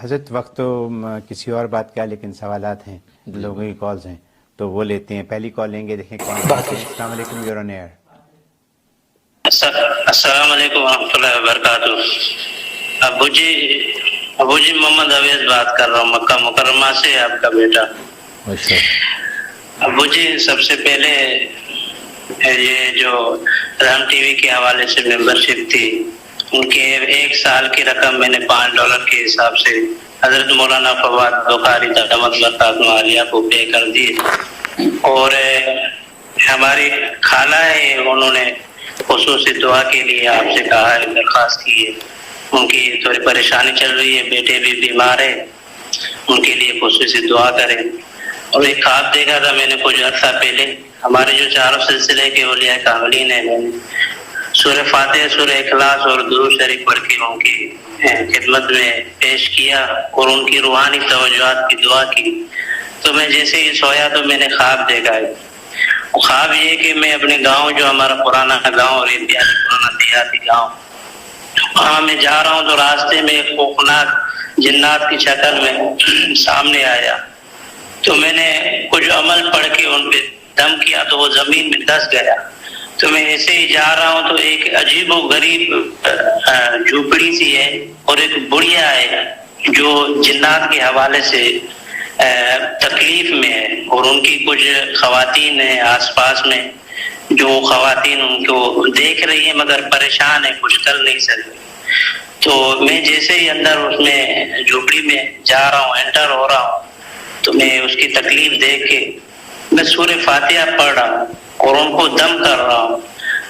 حضرت وقت تو کسی اور بات کا، لیکن سوالات ہیں، لوگوں کی کالز ہیں، تو وہ لیتے ہیں. پہلی کال لیں گے، دیکھیں کون. السلام علیکم، یور آن ایئر. السلام علیکم ورحمۃ اللہ وبرکاتہ. ابو جی محمد اویس بات کر رہا ہوں مکہ مکرمہ سے، آپ کا بیٹا. ابو جی سب سے پہلے یہ جو رحم ٹی وی کے حوالے سے ممبرشپ تھی، ان کے 1 سال کی رقم میں نے $5 کے حساب سے حضرت مولانا فواد بخاری دامت برکاتہ عالیہ کو پے کر دیے. اور ہماری خالہ ہے, انہوں نے خصوصی دعا کے لیے آپ سے کہا ہے, درخواست کی ہے. ان کی تھوڑی پریشانی چل رہی ہے, بیٹے بھی بیمار ہے, ان کے لیے خصوصی دعا کریں. اور ایک خواب دیکھا تھا میں نے کچھ عرصہ پہلے, ہمارے جو چاروں سلسلے کے اولیاء کاملین ہیں, میں نے سورہ فاتحہ, سورہ اخلاص اور درود شریف پڑھ کے ان کی خدمت میں پیش کیا اور ان کی روحانی توجہات کی دعا کی. تو میں جیسے ہی سویا تو میں نے خواب دیکھا ہے. خواب یہ کہ میں اپنے گاؤں, جو ہمارا پرانا گاؤں اور انتہائی پرانا دیہاتی گاؤں, وہاں میں جا رہا ہوں تو راستے میں ایک خوفناک جنات کی شکل میں سامنے آیا. تو میں نے کچھ عمل پڑھ کے ان پہ دم کیا تو وہ زمین میں دس گیا. تو میں ایسے ہی جا رہا ہوں تو ایک عجیب و غریب جھوپڑی سی ہے اور ایک بڑھیا ہے جو جنات کے حوالے سے تکلیف میں ہے, اور ان کی کچھ خواتین ہیں آس پاس میں, جو خواتین ان کو دیکھ رہی ہیں مگر پریشان ہیں, کچھ کر نہیں سکتی. تو میں جیسے ہی اندر اس میں جھوپڑی میں جا رہا ہوں, انٹر ہو رہا ہوں, تو میں اس کی تکلیف دیکھ کے میں سورہ فاتحہ پڑھ رہا ہوں اور ان کو دم کر رہا ہوں.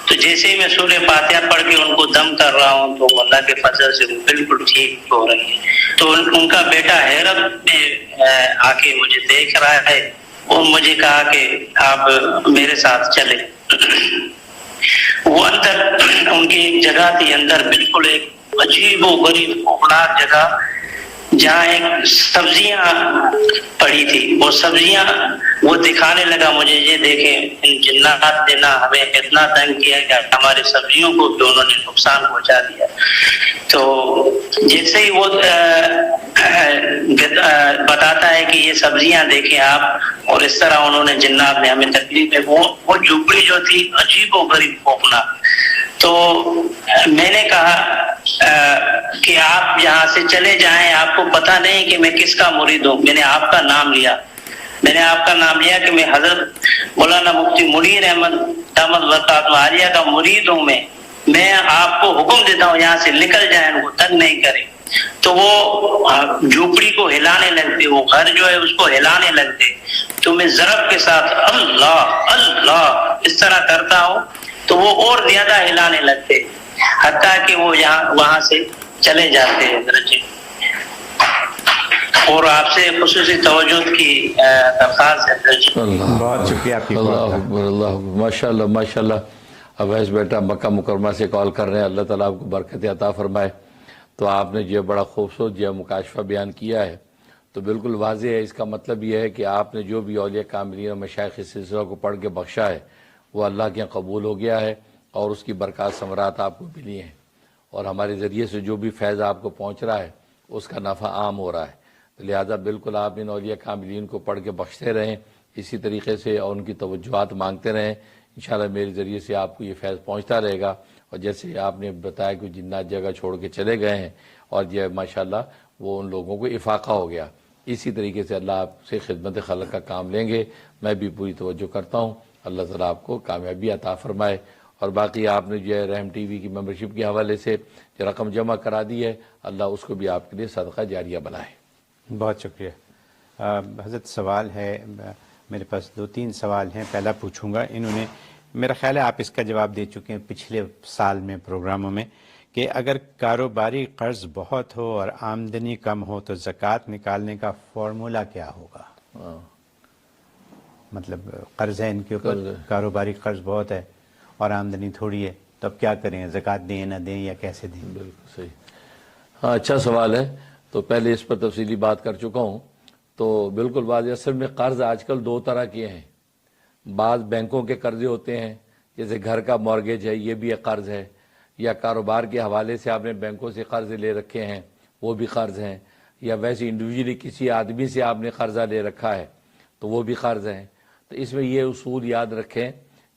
تو جیسے ہی میں سورہ فاتحہ پڑھ کے ان کو دم کر رہا ہوں تو اللہ کے فضل سے وہ بالکل ٹھیک ہو رہی ہے. تو ان کا بیٹا حیرت میں آ کے مجھے دیکھ رہا ہے, اور مجھے کہا کہ آپ میرے ساتھ چلے. وہ اندر ان کی ایک جگہ تھی, اندر بالکل ایک عجیب و غریب خوفناک جگہ, جہاں ایک سبزیاں پڑی تھی. وہ سبزیاں وہ دکھانے لگا مجھے, یہ دیکھیں ان جنات نے نا ہمیں اتنا تنگ کیا کہ ہماری سبزیوں کو بھی انہوں نے نقصان پہنچا دیا. تو جیسے ہی وہ بتاتا ہے کہ یہ سبزیاں دیکھیں آپ, اور اس طرح انہوں نے جنات نے ہمیں تکلیف ہے. وہ جھوپڑی جو تھی عجیب و غریب خوفناک. تو میں نے کہا کہ آپ یہاں سے چلے جائیں, آپ کو پتہ نہیں کہ میں کس کا مرید ہوں. میں نے آپ کا نام لیا, میں نے آپ کا نام لیا کہ میں حضرت مولانا مفتی منیر احمد دامت برکاتہ عالیہ کا مرید ہوں. میں آپ کو حکم دیتا ہوں یہاں سے نکل جائیں, ان کو تنگ نہیں کریں. تو وہ جھوپڑی کو ہلانے لگتے, وہ گھر جو ہے اس کو ہلانے لگتے. تو میں ضرب کے ساتھ اللہ اللہ اس طرح کرتا ہوں تو وہ اور زیادہ ہلانے لگتے, حتیٰ کہ وہ وہاں سے چلے جاتے ہیں. اور آپ سے خصوصی توجہ کی درخواست ہے. بہت شکریہ آپ کی. اللہ اکبر, اللہ اکبر, ماشاء اللہ ماشاء اللہ. اویس بیٹا مکہ مکرمہ سے کال کر رہے ہیں, اللہ تعالیٰ آپ کو برکت عطا فرمائے. تو آپ نے جو بڑا خوبصورت جو مکاشفہ بیان کیا ہے, تو بالکل واضح ہے. اس کا مطلب یہ ہے کہ آپ نے جو بھی اولیاء کاملین اور مشائخ سلسلہ کو پڑھ کے بخشا ہے وہ اللہ کے قبول ہو گیا ہے, اور اس کی برکات ثمرات آپ کو ملی ہیں, اور ہمارے ذریعے سے جو بھی فیض آپ کو پہنچ رہا ہے اس کا نفع عام ہو رہا ہے. لہذا بالکل آپ ان اولیاء کاملین کو پڑھ کے بخشتے رہیں اسی طریقے سے, اور ان کی توجہات مانگتے رہیں. انشاءاللہ میرے ذریعے سے آپ کو یہ فیض پہنچتا رہے گا. اور جیسے آپ نے بتایا کہ جنات جگہ چھوڑ کے چلے گئے ہیں, اور یہ ماشاءاللہ وہ ان لوگوں کو افاقہ ہو گیا. اسی طریقے سے اللہ آپ سے خدمت خلق کا کام لیں گے. میں بھی پوری توجہ کرتا ہوں. اللہ تعالیٰ آپ کو کامیابی عطا فرمائے. اور باقی آپ نے جو ہے رحم ٹی وی کی ممبرشپ کے حوالے سے جو رقم جمع کرا دی ہے, اللہ اس کو بھی آپ کے لیے صدقہ جاریہ بنائے. بہت شکریہ. حضرت سوال ہے میرے پاس, 2-3 سوال ہیں. پہلا پوچھوں گا, انہوں نے میرا خیال ہے آپ اس کا جواب دے چکے ہیں پچھلے سال میں پروگراموں میں, کہ اگر کاروباری قرض بہت ہو اور آمدنی کم ہو تو زکوٰۃ نکالنے کا فارمولہ کیا ہوگا؟ مطلب قرض ہے ان کے اوپر, کاروباری قرض بہت ہے اور آمدنی تھوڑی ہے, تو اب کیا کریں, زکوٰۃ دیں نہ دیں یا کیسے دیں؟ بالکل صحیح. ہاں اچھا سوال ہے. تو پہلے اس پر تفصیلی بات کر چکا ہوں. تو بالکل واضح, اصل میں قرض آج کل 2 طرح کے ہیں. بعض بینکوں کے قرضے ہوتے ہیں, جیسے گھر کا مارگیج ہے, یہ بھی ایک قرض ہے, یا کاروبار کے حوالے سے آپ نے بینکوں سے قرض لے رکھے ہیں, وہ بھی قرض ہیں, یا ویسے انڈیویجولی کسی آدمی سے آپ نے قرضہ لے رکھا ہے تو وہ بھی قرض ہیں. تو اس میں یہ اصول یاد رکھیں,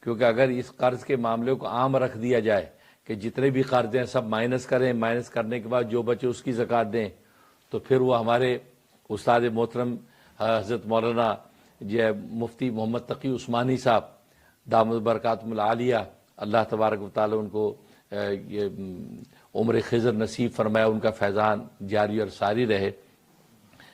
کیونکہ اگر اس قرض کے معاملے کو عام رکھ دیا جائے کہ جتنے بھی قرض ہیں سب مائنس کریں, مائنس کرنے کے بعد جو بچے اس کی زکوٰۃ دیں, تو پھر وہ ہمارے استاد محترم حضرت مولانا مفتی محمد تقی عثمانی صاحب دامت برکاتہ العالیہ, اللہ تبارک و تعالی ان کو یہ عمر خضر نصیب فرمایا, ان کا فیضان جاری اور ساری رہے.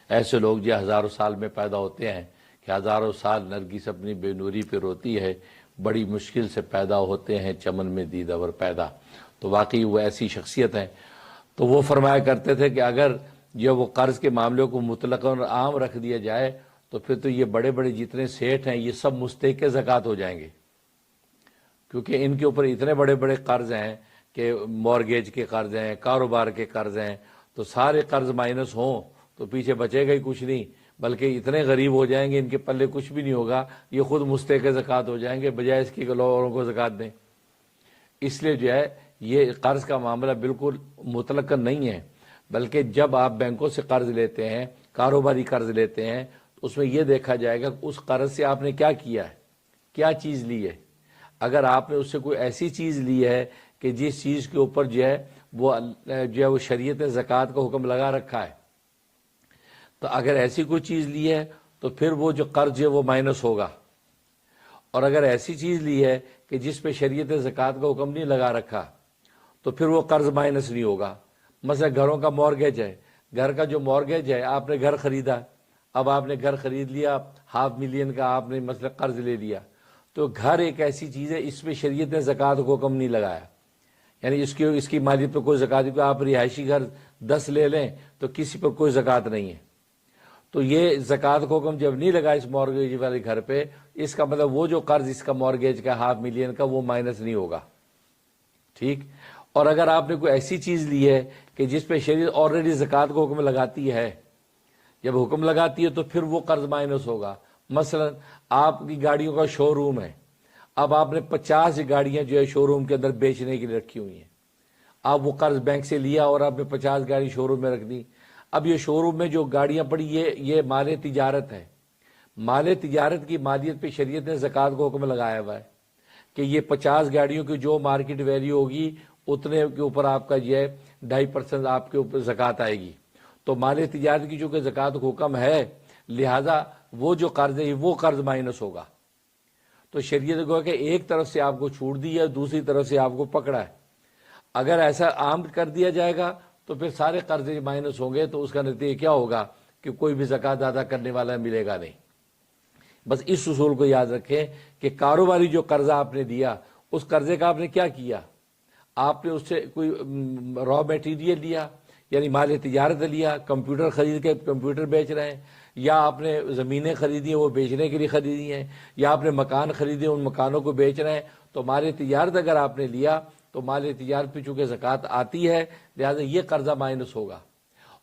ایسے لوگ جو ہزاروں سال میں پیدا ہوتے ہیں کہ ہزاروں سال نرگس اپنی بے نوری پہ روتی ہے، بڑی مشکل سے پیدا ہوتے ہیں چمن میں دیدور پیدا. تو واقعی وہ ایسی شخصیت ہیں. تو وہ فرمایا کرتے تھے کہ اگر جو وہ قرض کے معاملوں کو مطلق اور عام رکھ دیا جائے تو پھر تو یہ بڑے بڑے جتنے سیٹھ ہیں یہ سب مستحق زکوٰۃ ہو جائیں گے، کیونکہ ان کے اوپر اتنے بڑے بڑے قرض ہیں کہ مورگیج کے قرض ہیں، کاروبار کے قرض ہیں. تو سارے قرض مائنس ہوں تو پیچھے بچے گا ہی کچھ نہیں، بلکہ اتنے غریب ہو جائیں گے ان کے پلے کچھ بھی نہیں ہوگا، یہ خود مستحق زکوٰۃ ہو جائیں گے بجائے اس کی کہ لوگ اوروں کو زکوٰۃ دیں. اس لیے جو ہے یہ قرض کا معاملہ بالکل مطلق نہیں ہے، بلکہ جب آپ بینکوں سے قرض لیتے ہیں، کاروباری قرض لیتے ہیں، تو اس میں یہ دیکھا جائے گا کہ اس قرض سے آپ نے کیا کیا ہے، کیا چیز لی ہے. اگر آپ نے اس سے کوئی ایسی چیز لی ہے کہ جس چیز کے اوپر جو ہے وہ شریعت زکوٰۃ کا حکم لگا رکھا ہے، تو اگر ایسی کوئی چیز لی ہے تو پھر وہ جو قرض ہے وہ مائنس ہوگا. اور اگر ایسی چیز لی ہے کہ جس پہ شریعت زکوٰۃ کا حکم نہیں لگا رکھا تو پھر وہ قرض مائنس نہیں ہوگا. مثلا گھروں کا مورگیج ہے، گھر کا جو مورگیج ہے، آپ نے گھر خریدا، اب آپ نے گھر خرید لیا، $500,000 کا آپ نے مثلا قرض لے لیا، تو گھر ایک ایسی چیز ہے اس پہ شریعت نے زکوٰۃ کو حکم نہیں لگایا، یعنی اس کی مالیت پہ کوئی زکوٰۃ نہیں. آپ رہائشی گھر 10 لے لیں تو کسی پر کوئی زکوٰۃ نہیں ہے. تو یہ زکوٰۃ کو حکم جب نہیں لگا اس مورگیج والے گھر پہ، اس کا مطلب وہ جو قرض اس کا مورگیج کا $500,000 کا وہ مائنس نہیں ہوگا. ٹھیک. اور اگر آپ نے کوئی ایسی چیز لی ہے کہ جس پہ شریعت آلریڈی زکوٰۃ کو حکم لگاتی ہے، جب حکم لگاتی ہے تو پھر وہ قرض مائنس ہوگا. مثلا آپ کی گاڑیوں کا شو روم ہے، اب آپ نے 50 گاڑیاں جو ہے شو روم کے اندر بیچنے کے لیے رکھی ہوئی ہیں. آپ وہ قرض بینک سے لیا اور آپ نے 50 گاڑی شو روم میں رکھ دی. اب یہ شو روم میں جو گاڑیاں پڑی یہ مال تجارت ہے. مال تجارت کی مالیت پہ شریعت نے زکوٰۃ کو حکم لگایا ہوا ہے کہ یہ 50 گاڑیوں کی جو مارکیٹ ویلیو ہوگی اتنے کے اوپر آپ کا یہ 2.5% آپ کے اوپر زکوٰۃ آئے گی. تو مال تجارت کی چونکہ زکوٰۃ کا حکم ہے، لہذا وہ جو قرض ہے وہ قرض مائنس ہوگا. تو شریعت کو کہ ایک طرف سے آپ کو چھوٹ دی ہے، دوسری طرف سے آپ کو پکڑا ہے. اگر ایسا عام کر دیا جائے گا تو پھر سارے قرض مائنس ہوں گے، تو اس کا نتیجہ کیا ہوگا کہ کوئی بھی زکوٰۃ ادا کرنے والا ملے گا نہیں. بس اس اصول کو یاد رکھیں کہ کاروباری جو قرضہ آپ نے دیا، اس قرضے کا آپ نے کیا کیا؟ آپ نے اس سے کوئی را میٹیریل لیا، یعنی مال تجارت لیا، کمپیوٹر خرید کے کمپیوٹر بیچ رہے ہیں، یا آپ نے زمینیں خریدی ہیں وہ بیچنے کے لیے خریدی ہیں، یا آپ نے مکان خریدے ان مکانوں کو بیچ رہے ہیں. تو مال تجارت اگر آپ نے لیا تو مال تجارت پہ چونکہ زکوٰۃ آتی ہے، لہٰذا یہ قرضہ مائنس ہوگا.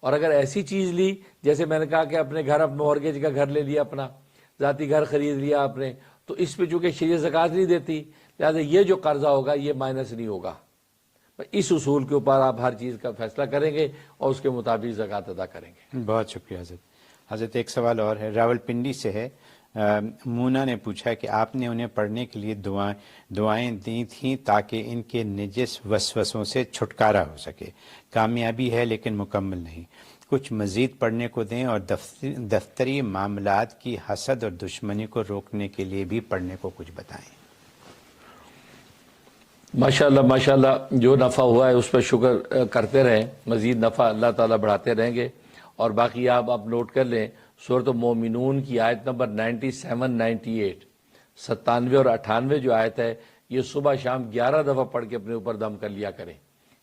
اور اگر ایسی چیز لی جیسے میں نے کہا کہ اپنے گھر مورگیج کا گھر لے لیا، اپنا ذاتی گھر خرید لیا آپ نے، تو اس پہ چونکہ شریعت زکوٰۃ نہیں دیتی، لہٰذا یہ جو قرضہ ہوگا یہ مائنس نہیں ہوگا. اس اصول کے اوپر آپ ہر چیز کا فیصلہ کریں گے اور اس کے مطابق زکوٰۃ ادا کریں گے. بہت شکریہ حضرت. ایک سوال اور ہے، راول پنڈی سے ہے. مونا نے پوچھا کہ آپ نے انہیں پڑھنے کے لیے دعائیں دی تھیں تاکہ ان کے نجس وسوسوں سے چھٹکارا ہو سکے. کامیابی ہے لیکن مکمل نہیں. کچھ مزید پڑھنے کو دیں اور دفتری معاملات کی حسد اور دشمنی کو روکنے کے لیے بھی پڑھنے کو کچھ بتائیں. ماشاءاللہ ماشاءاللہ، جو نفع ہوا ہے اس پر شکر کرتے رہیں، مزید نفع اللہ تعالیٰ بڑھاتے رہیں گے. اور باقی آپ نوٹ کر لیں، سورۃ مومنون کی آیت نمبر 97 98 اور 98 جو آیت ہے، یہ صبح شام 11 دفعہ پڑھ کے اپنے اوپر دم کر لیا کریں.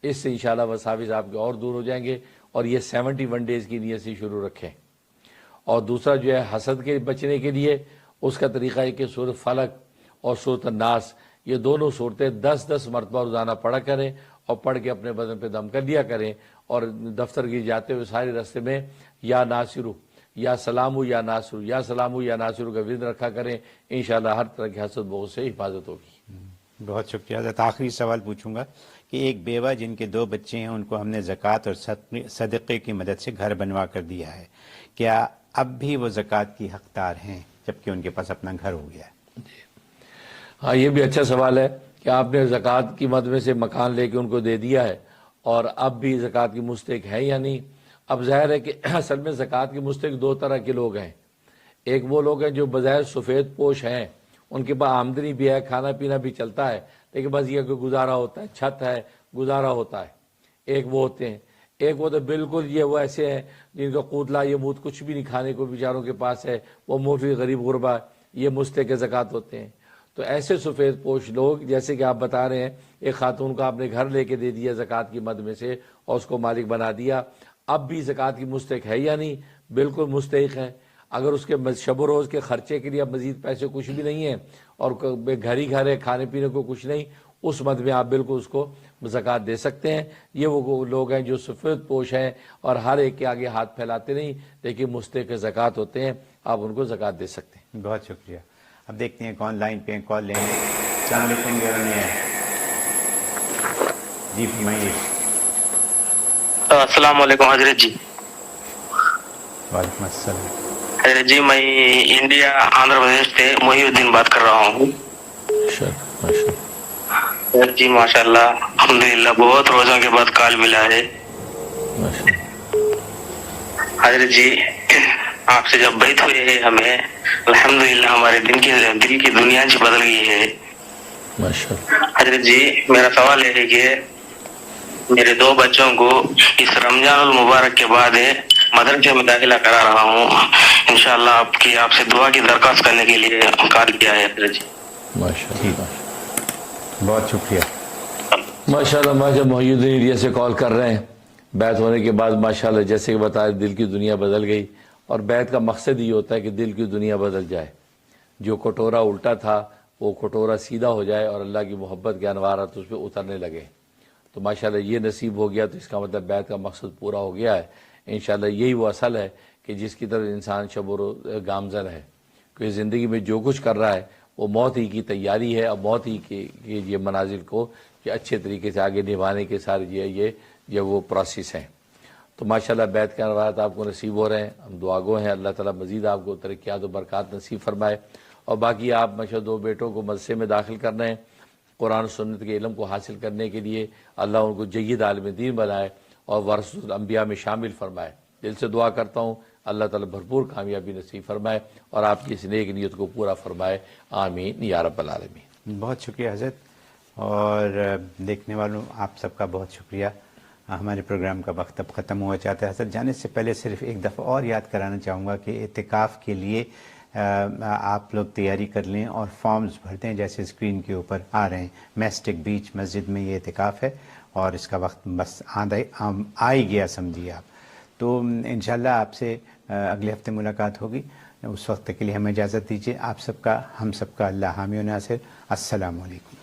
اس سے انشاءاللہ وساوس آپ کے اور دور ہو جائیں گے. اور یہ 71 ڈیز کی نیت سے شروع رکھیں. اور دوسرا جو ہے حسد کے بچنے کے لیے اس کا طریقہ ہے کہ سورۃ فلق اور سورۃ الناس، یہ دونوں صورتیں 10 مرتبہ روزانہ پڑھا کریں اور پڑھ کے اپنے بدن پہ دم کر لیا کریں. اور دفتر کی جاتے ہوئے سارے راستے میں یا ناصرو یا سلامو یا ناصرو یا سلامو یا ناصرو کا ورد رکھا کریں. انشاءاللہ ہر طرح کی حسد بغض سے حفاظت ہوگی. بہت شکریہ حضرت. آخری سوال پوچھوں گا کہ ایک بیوہ جن کے 2 بچے ہیں، ان کو ہم نے زکوٰۃ اور صدقے کی مدد سے گھر بنوا کر دیا ہے، کیا اب بھی وہ زکوٰۃ کی حقدار ہیں جبکہ ان کے پاس اپنا گھر ہو گیا ہے؟ ہاں، یہ بھی اچھا سوال ہے کہ آپ نے زکوٰۃ کی مد میں سے مکان لے کے ان کو دے دیا ہے اور اب بھی زکوٰۃ کی مستحق ہے یا نہیں. اب ظاہر ہے کہ اصل میں زکوٰۃ کی مستحق 2 طرح کے لوگ ہیں. ایک وہ لوگ ہیں جو بظاہر سفید پوش ہیں، ان کے پاس آمدنی بھی ہے، کھانا پینا بھی چلتا ہے، لیکن بس یہ کہ گزارا ہوتا ہے، چھت ہے، گزارا ہوتا ہے. ایک وہ ہوتے ہیں. ایک وہ تو بالکل یہ وہ ایسے ہیں جن کا قوت لا یموت، کچھ بھی نہیں کھانے کو بیچاروں کے پاس ہے، وہ موفی غریب غربا، یہ مستحق زکوٰۃ ہوتے ہیں۔ تو ایسے سفید پوش لوگ جیسے کہ آپ بتا رہے ہیں، ایک خاتون کو آپ نے گھر لے کے دے دیا زکوٰۃ کی مد میں سے اور اس کو مالک بنا دیا، اب بھی زکوٰۃ کی مستحق ہے یا نہیں؟ بالکل مستحق ہے۔ اگر اس کے شب و روز کے خرچے کے لیے اب مزید پیسے کچھ بھی نہیں ہیں اور گھر ہی گھر ہے، کھانے پینے کو کچھ نہیں، اس مد میں آپ بالکل اس کو زکوٰۃ دے سکتے ہیں۔ یہ وہ لوگ ہیں جو سفید پوش ہیں اور ہر ایک کے آگے ہاتھ پھیلاتے نہیں، لیکن مستحق زکوٰۃ ہوتے ہیں، آپ ان کو زکوٰۃ دے سکتے ہیں۔ بہت شکریہ۔ اب دیکھتے ہیں کون لائن پہ کال لیں گے۔ السلام علیکم جی فرمائیے۔ السلام علیکم حضرت جی۔ وعلیکم السلام حضرت جی، میں انڈیا آندھرا پردیش سے محی الدین بات کر رہا ہوں۔ حضرت جی ماشاء اللہ الحمدللہ بہت روزوں کے بعد کال ملا ہے۔ حضرت جی آپ سے جب بیعت ہوئی ہے ہمیں الحمدللہ ہمارے دل کی دنیا سے بدل گئی ہے۔ حضرت جی میرا سوال ہے کہ میرے 2 بچوں کو اس رمضان المبارک کے بعد مدرسے میں داخلہ کرا رہا ہوں، انشاءاللہ آپ سے دعا کی درخواست کرنے کے لیے کال کیا ہے حضرت جی۔ بہت شکریہ۔ ماشاءاللہ محی الدین انڈیا سے کال کر رہے ہیں۔ بیعت ہونے کے بعد ماشاءاللہ جیسے کہ بتایا دل کی دنیا بدل گئی، اور بیعت کا مقصد یہ ہوتا ہے کہ دل کی دنیا بدل جائے، جو کٹورا الٹا تھا وہ کٹورا سیدھا ہو جائے اور اللہ کی محبت کے انوارات اس پہ اترنے لگے۔ تو ماشاءاللہ یہ نصیب ہو گیا، تو اس کا مطلب بیعت کا مقصد پورا ہو گیا ہے۔ انشاءاللہ یہی وہ اصل ہے کہ جس کی طرف انسان شب و روز گامزن ہے، کہ زندگی میں جو کچھ کر رہا ہے وہ موت ہی کی تیاری ہے، اور موت ہی کے یہ منازل کو یہ اچھے طریقے سے آگے نبھانے کے سارے یہ وہ پروسیس ہیں۔ تو ماشاءاللہ بیعت کے انوارات آپ کو نصیب ہو رہے ہیں، ہم دعا گو ہیں، اللہ تعالیٰ مزید آپ کو ترقیات و برکات نصیب فرمائے۔ اور باقی آپ ماشاءاللہ 2 بیٹوں کو مدرسے میں داخل کرنا ہے، قرآن و سنت کے علم کو حاصل کرنے کے لیے اللہ ان کو جید عالم دین بنائے اور ورثۃ الانبیاء میں شامل فرمائے۔ دل سے دعا کرتا ہوں اللہ تعالیٰ بھرپور کامیابی نصیب فرمائے اور آپ کی اس نیک نیت کو پورا فرمائے، آمین یا رب العالمین۔ بہت شکریہ حضرت، اور دیکھنے والوں آپ سب کا بہت شکریہ۔ ہمارے پروگرام کا وقت اب ختم ہوا چاہتا ہے۔ حضرت جانے سے پہلے صرف ایک دفعہ اور یاد کرانا چاہوں گا کہ اعتکاف کے لیے آپ لوگ تیاری کر لیں اور فارمز بھر دیں جیسے اسکرین کے اوپر آ رہے ہیں۔ میسٹک بیچ مسجد میں یہ اعتکاف ہے اور اس کا وقت بس آ ہی گیا سمجھیے آپ۔ تو انشاءاللہ آپ سے اگلے ہفتے ملاقات ہوگی، اس وقت کے لیے ہمیں اجازت دیجیے۔ آپ سب کا ہم سب کا اللہ حامی و ناصر۔ السلام علیکم۔